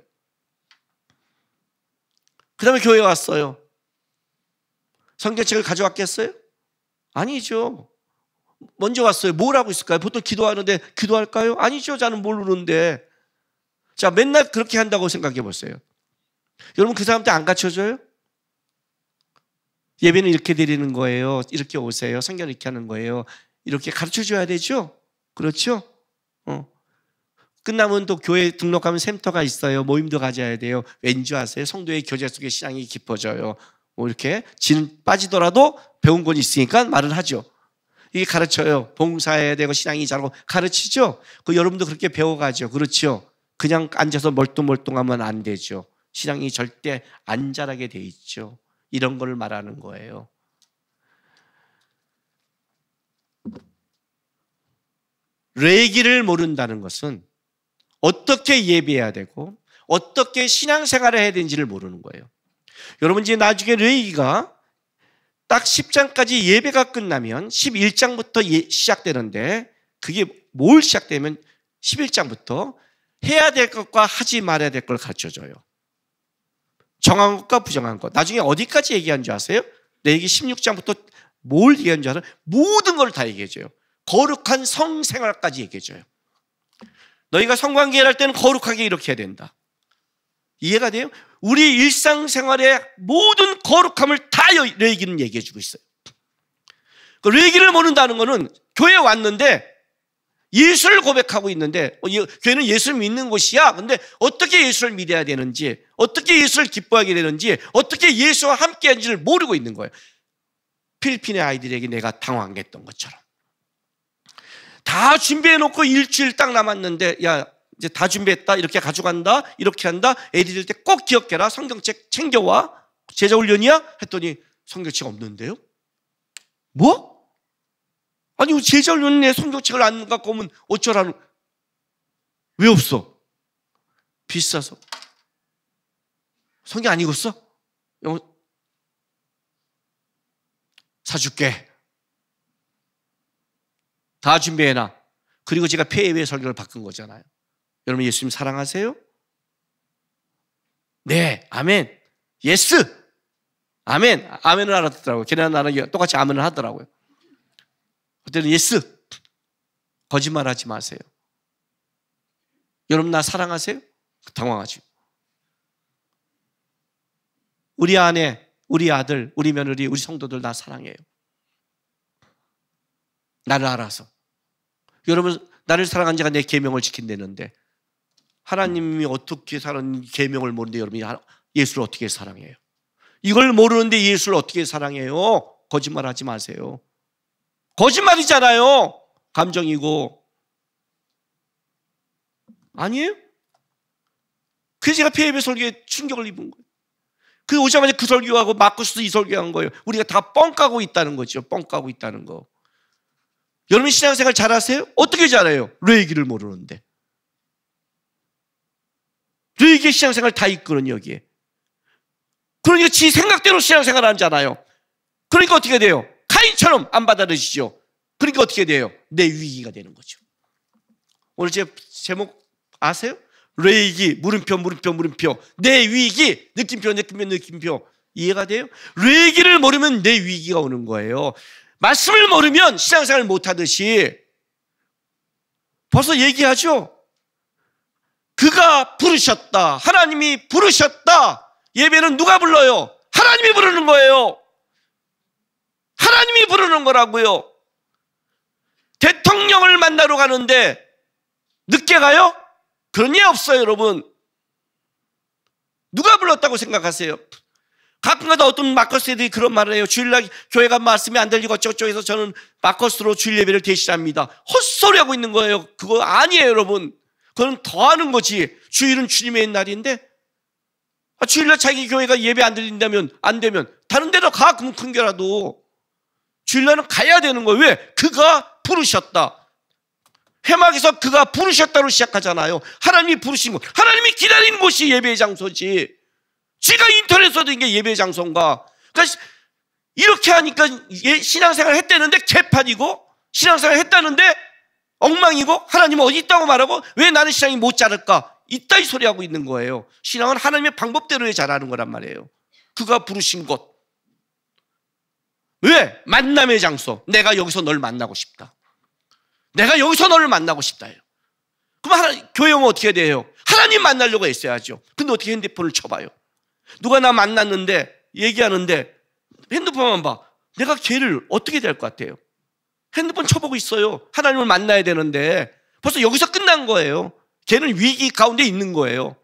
그 다음에 교회 왔어요. 성경책을 가져왔겠어요? 아니죠. 먼저 왔어요. 뭘 하고 있을까요? 보통 기도하는데 기도할까요? 아니죠. 저는 모르는데. 자, 맨날 그렇게 한다고 생각해 보세요. 여러분 그 사람한테 안 가르쳐줘요? 예배는 이렇게 드리는 거예요. 이렇게 오세요. 성경 이렇게 하는 거예요. 이렇게 가르쳐줘야 되죠? 그렇죠? 끝나면 또 교회 등록하면 샘터가 있어요. 모임도 가져야 돼요. 왠지 아세요? 성도의 교제 속에 신앙이 깊어져요. 뭐 이렇게 진 빠지더라도 배운 건 있으니까 말을 하죠. 이게 가르쳐요. 봉사해야 되고 신앙이 자라고 가르치죠. 그 여러분도 그렇게 배워가죠. 그렇죠. 그냥 앉아서 멀뚱멀뚱하면 안 되죠. 신앙이 절대 안 자라게 돼 있죠. 이런 걸 말하는 거예요. 레기를 모른다는 것은 어떻게 예배해야 되고 어떻게 신앙생활을 해야 되는지를 모르는 거예요. 여러분 이제 나중에 레위기가 딱 10장까지 예배가 끝나면 11장부터 시작되는데 그게 뭘 시작되면 11장부터 해야 될 것과 하지 말아야 될 걸 가르쳐줘요. 정한 것과 부정한 것. 나중에 어디까지 얘기한 줄 아세요? 레위기 16장부터 뭘 얘기한 줄 알아요? 모든 걸 다 얘기해줘요. 거룩한 성생활까지 얘기해줘요. 너희가 성관계를 할 때는 거룩하게 이렇게 해야 된다. 이해가 돼요? 우리 일상생활의 모든 거룩함을 다 레위기는 얘기해 주고 있어요. 그 레위기를 모른다는 것은 교회에 왔는데 예수를 고백하고 있는데 교회는 예수를 믿는 곳이야. 근데 어떻게 예수를 믿어야 되는지, 어떻게 예수를 기뻐하게 되는지, 어떻게 예수와 함께 하는지를 모르고 있는 거예요. 필리핀의 아이들에게 내가 당황했던 것처럼. 다 준비해놓고 일주일 딱 남았는데 야 이제 다 준비했다. 이렇게 가져간다. 이렇게 한다. 애들 때 꼭 기억해라. 성경책 챙겨와. 제자훈련이야? 했더니 성경책 없는데요? 뭐? 아니 제자훈련에 성경책을 안 갖고 오면 어쩌라는. 왜 없어? 비싸서. 성경 안 읽었어? 사줄게. 다 준비해놔. 그리고 제가 폐예배 설교를 바꾼 거잖아요. 여러분 예수님 사랑하세요? 네, 아멘. 예스. 아멘. 아멘을 알아듣더라고요. 걔네랑 나는 똑같이 아멘을 하더라고요. 그때는 예스. 거짓말하지 마세요. 여러분 나 사랑하세요? 당황하죠. 우리 아내, 우리 아들, 우리 며느리, 우리 성도들 나 사랑해요. 나를 알아서. 여러분 나를 사랑한 자가 내 계명을 지킨다는데 하나님이 어떻게 사는 계명을 모르는데 여러분이 예수를 어떻게 사랑해요? 이걸 모르는데 예수를 어떻게 사랑해요? 거짓말하지 마세요. 거짓말이잖아요. 감정이고. 아니에요? 그래서 제가 폐예배 설교에 충격을 입은 거예요. 그 오자마자 그 설교하고 마쿠스도 이 설교한 거예요. 우리가 다 뻥 까고 있다는 거죠. 뻥 까고 있다는 거. 여러분 신앙생활 잘하세요? 어떻게 잘해요? 레위기를 모르는데. 레위기 신앙생활 다 있거든요 여기에. 그러니까 지 생각대로 신앙생활 하잖아요. 그러니까 어떻게 돼요? 카인처럼 안 받아들이시죠. 그러니까 어떻게 돼요? 내 위기가 되는 거죠. 오늘 제 제목 아세요? 레이기 물음표 내 위기 느낌표 이해가 돼요? 레이기를 모르면 내 위기가 오는 거예요. 말씀을 모르면 신앙생활을 못하듯이 벌써 얘기하죠. 그가 부르셨다. 하나님이 부르셨다. 예배는 누가 불러요? 하나님이 부르는 거예요. 하나님이 부르는 거라고요. 대통령을 만나러 가는데 늦게 가요? 그런 일 없어요, 여러분. 누가 불렀다고 생각하세요? 가끔가다 어떤 마커스들이 그런 말을 해요. 주일날 교회가 말씀이 안 들리고 저쪽에서 저는 마커스로 주일 예배를 대신합니다. 헛소리하고 있는 거예요. 그거 아니에요, 여러분. 그건 더 하는 거지. 주일은 주님의 날인데 주일날 자기 교회가 예배 안 들린다면 안 되면 다른 데로 가. 그럼 큰 게라도 주일날은 가야 되는 거예요. 왜? 그가 부르셨다. 회막에서 그가 부르셨다로 시작하잖아요. 하나님이 부르신 곳, 하나님이 기다리는 곳이 예배의 장소지. 제가 인터넷 써도 이게 예배 장소인가? 그러니까 이렇게 하니까 신앙생활 했다는데 개판이고, 신앙생활 했다는데 엉망이고, 하나님은 어디 있다고 말하고, 왜 나는 신앙이 못 자랄까? 이따위 소리하고 있는 거예요. 신앙은 하나님의 방법대로 잘하는 거란 말이에요. 그가 부르신 곳. 왜? 만남의 장소. 내가 여기서 널 만나고 싶다. 내가 여기서 너를 만나고 싶다요. 그럼 교회 오면 어떻게 돼요? 하나님 만나려고 했어야죠. 근데 어떻게 핸드폰을 쳐봐요? 누가 나 만났는데 얘기하는데 핸드폰만 봐. 내가 걔를 어떻게 될 것 같아요? 핸드폰 쳐보고 있어요. 하나님을 만나야 되는데 벌써 여기서 끝난 거예요. 걔는 위기 가운데 있는 거예요.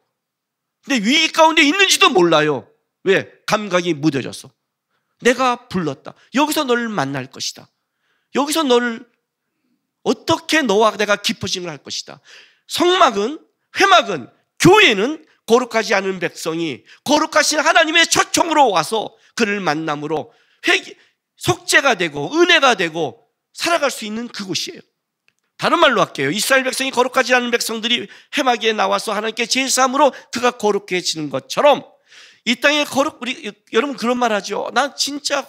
근데 위기 가운데 있는지도 몰라요. 왜? 감각이 무뎌져서. 내가 불렀다. 여기서 너를 만날 것이다. 여기서 너를 어떻게 너와 내가 깊어짐을 할 것이다. 성막은, 회막은, 교회는 거룩하지 않은 백성이 거룩하신 하나님의 초청으로 와서 그를 만남으로 속죄가 되고 은혜가 되고 살아갈 수 있는 그곳이에요. 다른 말로 할게요. 이스라엘 백성이 거룩하지 않은 백성들이 회막에 나와서 하나님께 제사함으로 그가 거룩해지는 것처럼 이 땅에 여러분 그런 말 하죠. 난 진짜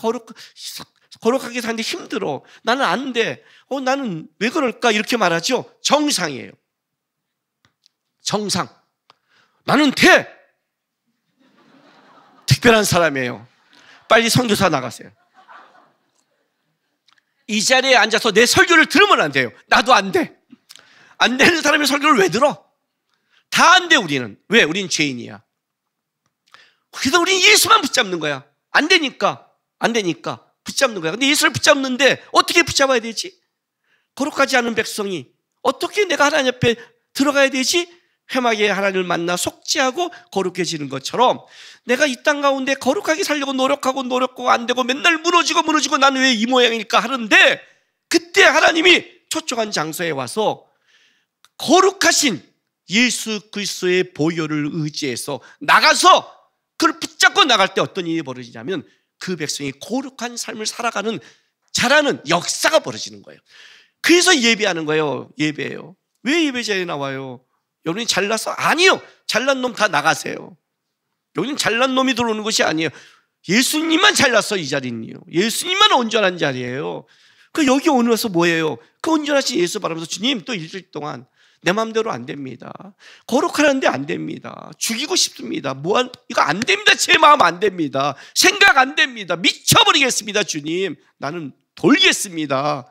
거룩하게 사는데 힘들어. 나는 안 돼. 나는 왜 그럴까? 이렇게 말하죠. 정상이에요. 정상. 나는 돼. 특별한 사람이에요. 빨리 선교사 나가세요. 이 자리에 앉아서 내 설교를 들으면 안 돼요. 나도 안 돼. 안 되는 사람의 설교를 왜 들어? 다 안 돼, 우리는. 왜? 우린 죄인이야. 그래서 우린 예수만 붙잡는 거야. 안 되니까 붙잡는 거야. 근데 예수를 붙잡는데 어떻게 붙잡아야 되지? 거룩하지 않은 백성이 어떻게 내가 하나님 앞에 들어가야 되지? 회막에 하나님을 만나 속죄하고 거룩해지는 것처럼 내가 이 땅 가운데 거룩하게 살려고 노력하고 안 되고 맨날 무너지고 나는 왜 이 모양일까 하는데 그때 하나님이 초청한 장소에 와서 거룩하신 예수 그리스도의 보혈을 의지해서 나가서 그를 붙잡고 나갈 때 어떤 일이 벌어지냐면 그 백성이 거룩한 삶을 살아가는 잘하는 역사가 벌어지는 거예요. 그래서 예배하는 거예요. 예배예요. 왜 예배자에 나와요? 여러분이 잘났어? 아니요. 잘난 놈 다 나가세요. 여기는 잘난 놈이 들어오는 것이 아니에요. 예수님만 잘났어. 이 자리는요. 예수님만 온전한 자리예요. 그 여기 오늘 와서 뭐예요? 그 온전하신 예수 바라면서 주님 또 일주일 동안 내 마음대로 안 됩니다. 거룩하는데 안 됩니다. 죽이고 싶습니다. 이거 안 됩니다. 제 마음 안 됩니다. 생각 안 됩니다. 미쳐버리겠습니다. 주님, 나는 돌겠습니다.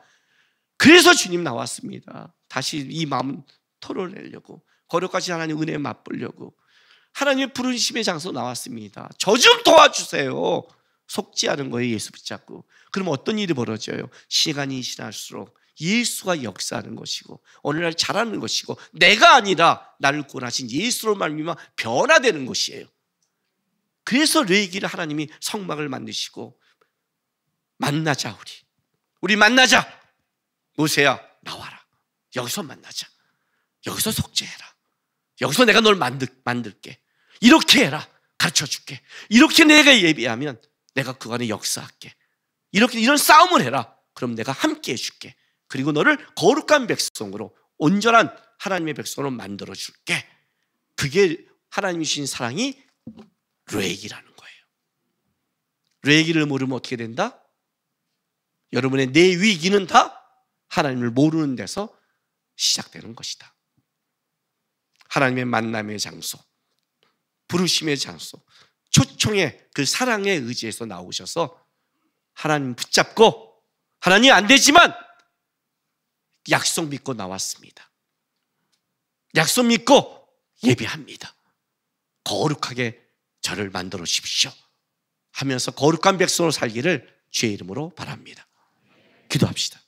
그래서 주님 나왔습니다. 다시 이 마음 털어내려고, 거룩하신 하나님 은혜 맛보려고 하나님의 부르심의 장소 나왔습니다. 저 좀 도와주세요. 속죄하는 거예요. 예수 붙잡고. 그럼 어떤 일이 벌어져요? 시간이 지날수록 예수가 역사하는 것이고 오늘날 잘하는 것이고 내가 아니라 나를 구원하신 예수로 말미암아 변화되는 것이에요. 그래서 레위기를 하나님이 성막을 만드시고 만나자 우리 만나자. 모세야 나와라. 여기서 만나자. 여기서 속죄해라. 여기서 내가 널 만들게. 이렇게 해라. 가르쳐줄게. 이렇게 내가 예배하면 내가 그 안에 역사할게. 이런 싸움을 해라. 그럼 내가 함께 해줄게. 그리고 너를 거룩한 백성으로 온전한 하나님의 백성으로 만들어줄게. 그게 하나님이 주신 사랑이 레위기라는 거예요. 레위기를 모르면 어떻게 된다? 여러분의 내 위기는 다 하나님을 모르는 데서 시작되는 것이다. 하나님의 만남의 장소, 부르심의 장소, 초청의 그 사랑의 의지에서 나오셔서 하나님 붙잡고 하나님 안 되지만 약속 믿고 나왔습니다. 약속 믿고 예배합니다. 거룩하게 저를 만들어 주십시오 하면서 거룩한 백성으로 살기를 주의 이름으로 바랍니다. 기도합시다.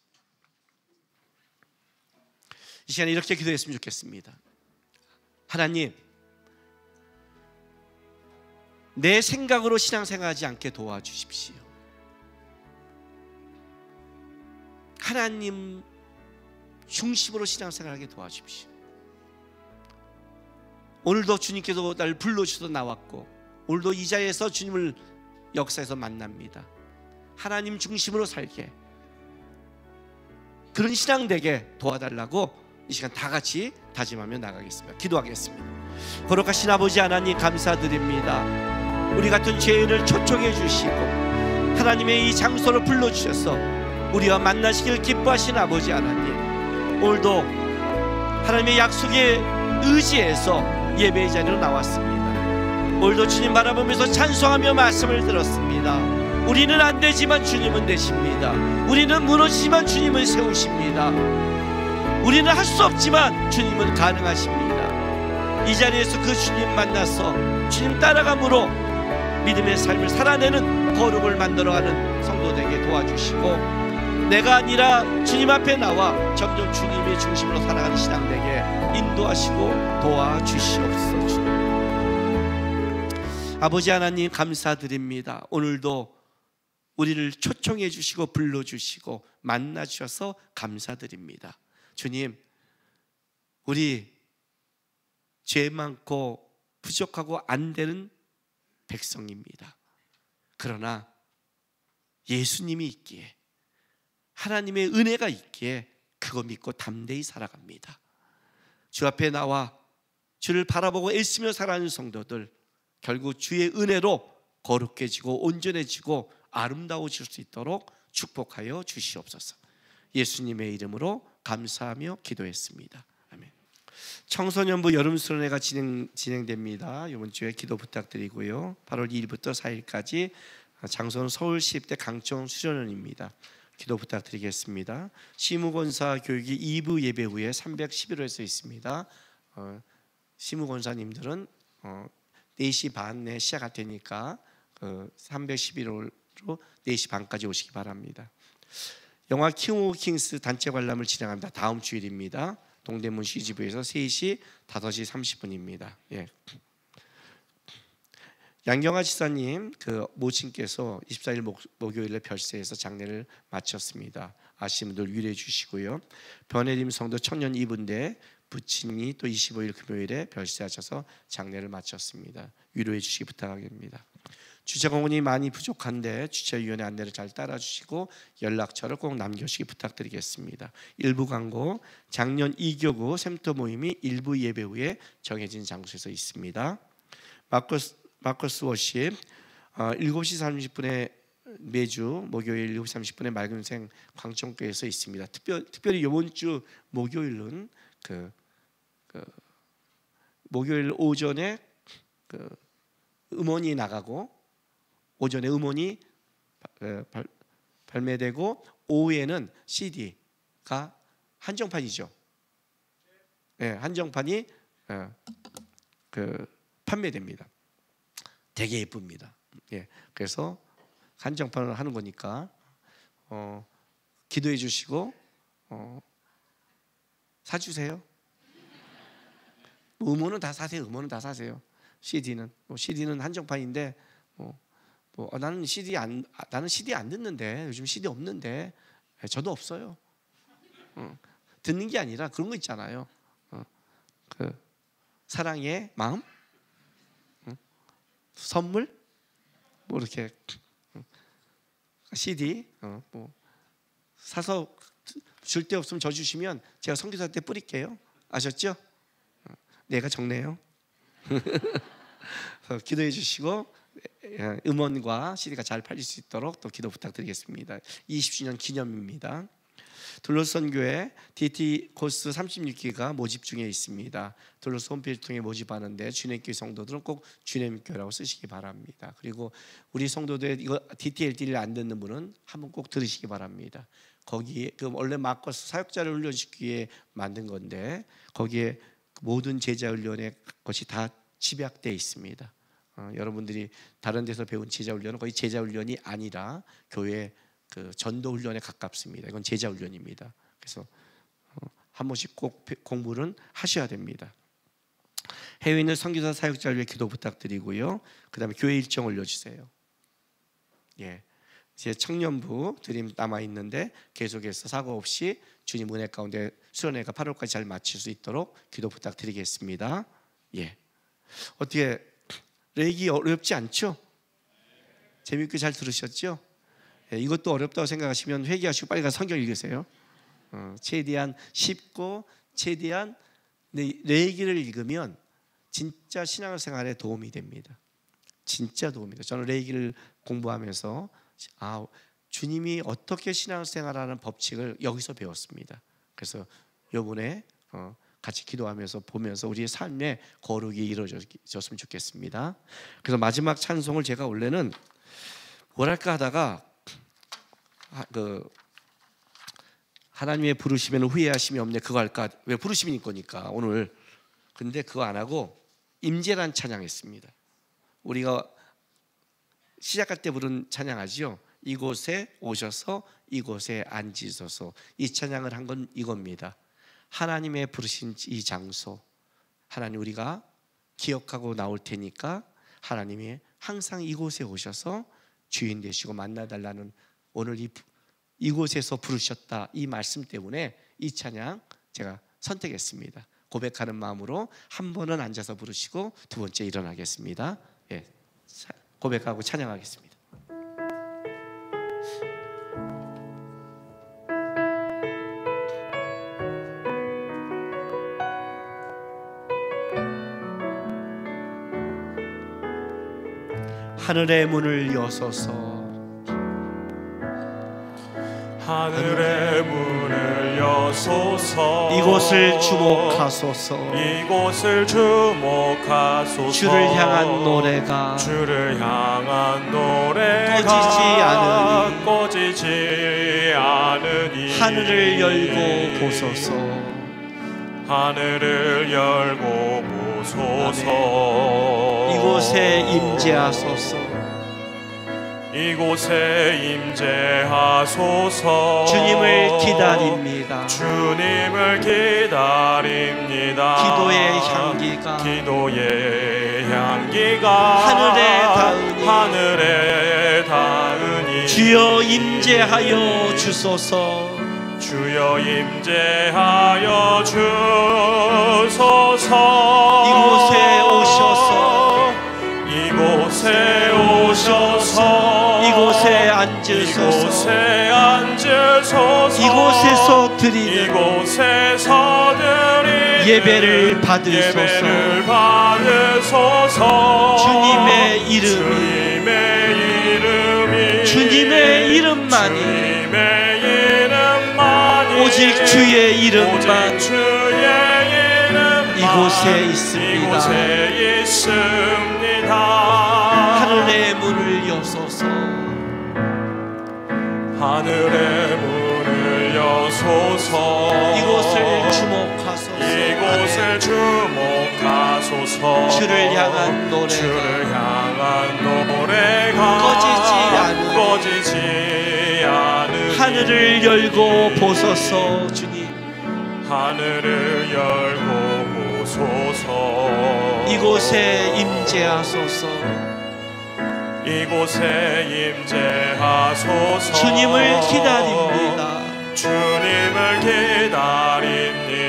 이 시간에 이렇게 기도했으면 좋겠습니다. 하나님, 내 생각으로 신앙생활하지 않게 도와주십시오. 하나님 중심으로 신앙생활하게 도와주십시오. 오늘도 주님께서 날 불러주셔서 나왔고 오늘도 이 자리에서 주님을 역사에서 만납니다. 하나님 중심으로 살게, 그런 신앙 되게 도와달라고 이 시간 다 같이 다짐하며 나가겠습니다. 기도하겠습니다. 거룩하신 아버지 하나님, 감사드립니다. 우리 같은 죄인을 초청해 주시고 하나님의 이 장소를 불러주셔서 우리와 만나시길 기뻐하신 아버지 하나님, 오늘도 하나님의 약속에 의지해서 예배의 자리로 나왔습니다. 오늘도 주님 바라보면서 찬송하며 말씀을 들었습니다. 우리는 안 되지만 주님은 되십니다. 우리는 무너지지만 주님은 세우십니다. 우리는 할 수 없지만 주님은 가능하십니다. 이 자리에서 그 주님 만나서 주님 따라감으로 믿음의 삶을 살아내는 거룩을 만들어가는 성도 되게 도와주시고, 내가 아니라 주님 앞에 나와 점점 주님의 중심으로 살아가는 신앙 되게 인도하시고 도와주시옵소서. 주님. 아버지 하나님, 감사드립니다. 오늘도 우리를 초청해 주시고 불러주시고 만나 주셔서 감사드립니다. 주님, 우리 죄 많고 부족하고 안 되는 백성입니다. 그러나 예수님이 있기에, 하나님의 은혜가 있기에 그거 믿고 담대히 살아갑니다. 주 앞에 나와 주를 바라보고 애쓰며 살아가는 성도들, 결국 주의 은혜로 거룩해지고 온전해지고 아름다워질 수 있도록 축복하여 주시옵소서. 예수님의 이름으로 감사하며 기도했습니다. 아멘. 청소년부 여름수련회가 진행됩니다. 이번 주에 기도 부탁드리고요. 8월 2일부터 4일까지 장소는 서울시립대 강청 수련원입니다. 기도 부탁드리겠습니다. 시무권사 교육이 2부 예배 후에 311호에서 있습니다. 시무권사님들은 4시 반에 시작할 테니까 311호로 4시 반까지 오시기 바랍니다. 영화 킹 오브 킹스 단체 관람을 진행합니다. 다음 주일입니다. 동대문 CGV에서 3시 5시 30분입니다. 예. 양경아 지사님 모친께서 24일 목요일에 별세해서 장례를 마쳤습니다. 아시는 분들 위로해 주시고요. 변혜림 성도 청년 2분대 부친이 또 25일 금요일에 별세하셔서 장례를 마쳤습니다. 위로해 주시기 부탁드립니다. 주차공원이 많이 부족한데 주차위원회 안내를 잘 따라주시고 연락처를 꼭 남겨주시기 부탁드리겠습니다. 일부 광고, 작년 2교구 샘터 모임이 일부 예배 후에 정해진 장소에서 있습니다. 마커스 워십 7시 30분에 매주 목요일 7시 30분에 맑은생 광천교회에서 있습니다. 특별히 이번 주 목요일은 목요일 오전에 음원이 나가고 오전에 음원이 발매되고 오후에는 CD가 한정판이죠. 네, 한정판이 판매됩니다. 되게 예쁩니다. 예, 그래서 한정판을 하는 거니까 기도해 주시고 사주세요. 음원은 다 사세요. 음원은 다 사세요. CD는 한정판인데 나는 CD 안 듣는데, 요즘 CD 없는데. 저도 없어요. 듣는 게 아니라 그런 거 있잖아요. 사랑의 마음, 선물, 뭐 이렇게 CD 사서 줄 데 없으면 저 주시면 제가 선교사 때 뿌릴게요. 아셨죠? 내가 적네요. 기도해 주시고 음원과 CD가 잘 팔릴 수 있도록 또 기도 부탁드리겠습니다. 20주년 기념입니다. 둘러선 교회 DT 코스 36기가 모집 중에 있습니다. 둘러서 홈페이지 통해 모집하는데 주님교회 성도들은 꼭 주님교회라고 쓰시기 바랍니다. 그리고 우리 성도들 이거 DTLD를 안 듣는 분은 한번 꼭 들으시기 바랍니다. 거기에 그 원래 마커스 사역자를 훈련시키기 위해 만든 건데 거기에 모든 제자 훈련의 것이 다 집약되어 있습니다. 여러분들이 다른 데서 배운 제자 훈련은 거의 제자 훈련이 아니라 교회 그 전도 훈련에 가깝습니다. 이건 제자 훈련입니다. 그래서 한 번씩 꼭 공부는 하셔야 됩니다. 해외에 있는 선교사 사역자를 위해 기도 부탁드리고요. 그다음에 교회 일정 올려주세요. 예, 이제 청년부 드림 남아 있는데 계속해서 사고 없이 주님 은혜 가운데 수련회가 8월까지 잘 마칠 수 있도록 기도 부탁드리겠습니다. 예, 어떻게 레이기 어렵지 않죠? 재밌게 잘 들으셨죠? 예, 이것도 어렵다고 생각하시면 회개하시고 빨리 가서 성경 읽으세요. 최대한 쉽고 최대한 레이기를 읽으면 진짜 신앙생활에 도움이 됩니다. 진짜 도움이 돼요. 저는 레이기를 공부하면서 주님이 어떻게 신앙생활하는 법칙을 여기서 배웠습니다. 그래서 이번에 같이 기도하면서 보면서 우리의 삶에 거룩이 이루어졌으면 좋겠습니다. 그래서 마지막 찬송을 제가 원래는 뭐랄까 하다가 하나님의 부르시면 후회하심이 없네 그거 할까? 왜 부르심인 거니까 오늘. 근데 그거 안 하고 임재란 찬양했습니다. 우리가 시작할 때 부른 찬양하지요. 이곳에 오셔서 이곳에 앉으소서. 이 찬양을 한 건 이겁니다. 하나님의 부르신 이 장소, 하나님 우리가 기억하고 나올 테니까 하나님이 항상 이곳에 오셔서 주인 되시고 만나달라는 오늘 이곳에서 부르셨다 이 말씀 때문에 이 찬양 제가 선택했습니다. 고백하는 마음으로 한 번은 앉아서 부르시고 두 번째 일어나겠습니다. 예, 고백하고 찬양하겠습니다. 하늘의 문을 여소서 하늘의 문을 여소서 이곳을 주목하소서 이곳을 주목하소서 주를 향한 노래가 꺼지지 않으니 하늘을 열고 보소서 하늘을 열고 보소서 이곳에 임재하소서 이곳에 임재하소서 주님을 기다립니다 주님을 기다립니다 기도의 향기가 하늘에 닿으니 주여 임재하여 주소서 주여 임재하여 주소서 이곳에 오셔서 이곳에 앉으소서 이곳에서 드리는 예배를 받으소서 주님의 이름이 오직 주의 이름만 이곳에 있습니다. 하늘의 문을 여소서 이곳을 주목하소서 주를 향한 노래가 꺼지지 않으니 하늘을 열고 보소서 주님 하늘을 열고 보소서 이곳에 임재하소서 주님을 기다립니다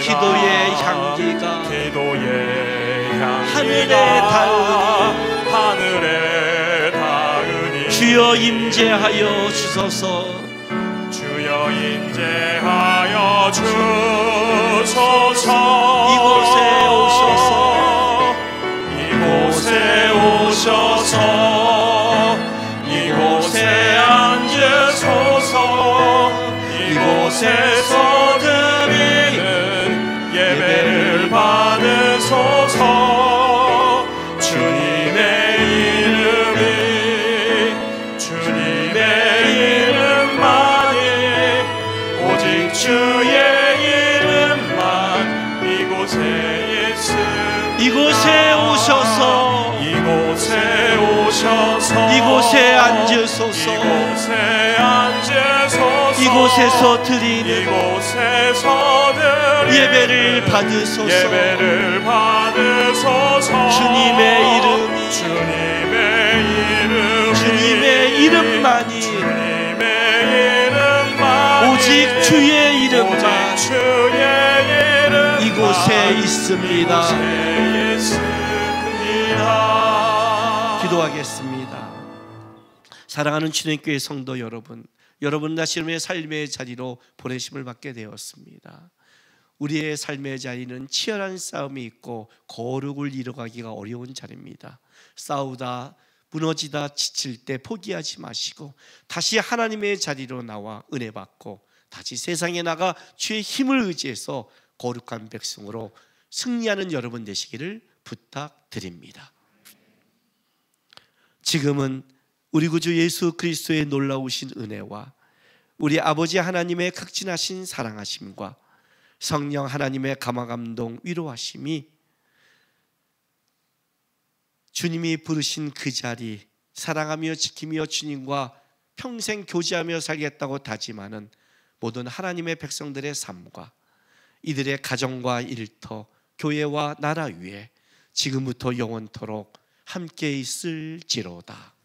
기도의 향기가 하늘에 닿으니 주여 임재하여 주소서 이곳에 오셔서 이곳에 앉으소서 이곳에 앉으소서 이곳에 앉으소서 이곳에 앉으소서 이곳에서 드리는 이곳에서 드리는 예배를 받으소서 예배를 받으소서 주님의 이름이 주님의 이름만이 오직 주의 이름만 오직 주의 이름만 이곳에 있습니다. 이곳에 있습니다. 기도하겠습니다. 사랑하는 주님교회 성도 여러분, 여러분 나시름의 삶의 자리로 보내심을 받게 되었습니다. 우리의 삶의 자리는 치열한 싸움이 있고 거룩을 이뤄가기가 어려운 자리입니다. 싸우다 무너지다 지칠 때 포기하지 마시고 다시 하나님의 자리로 나와 은혜 받고 다시 세상에 나가 주의 힘을 의지해서 거룩한 백성으로 승리하는 여러분 되시기를 부탁드립니다. 지금은 우리 구주 예수 그리스도의 놀라우신 은혜와 우리 아버지 하나님의 극진하신 사랑하심과 성령 하나님의 감화감동 위로하심이 주님이 부르신 그 자리 사랑하며 지키며 주님과 평생 교제하며 살겠다고 다짐하는 모든 하나님의 백성들의 삶과 이들의 가정과 일터, 교회와 나라 위에 지금부터 영원토록 함께 있을지로다.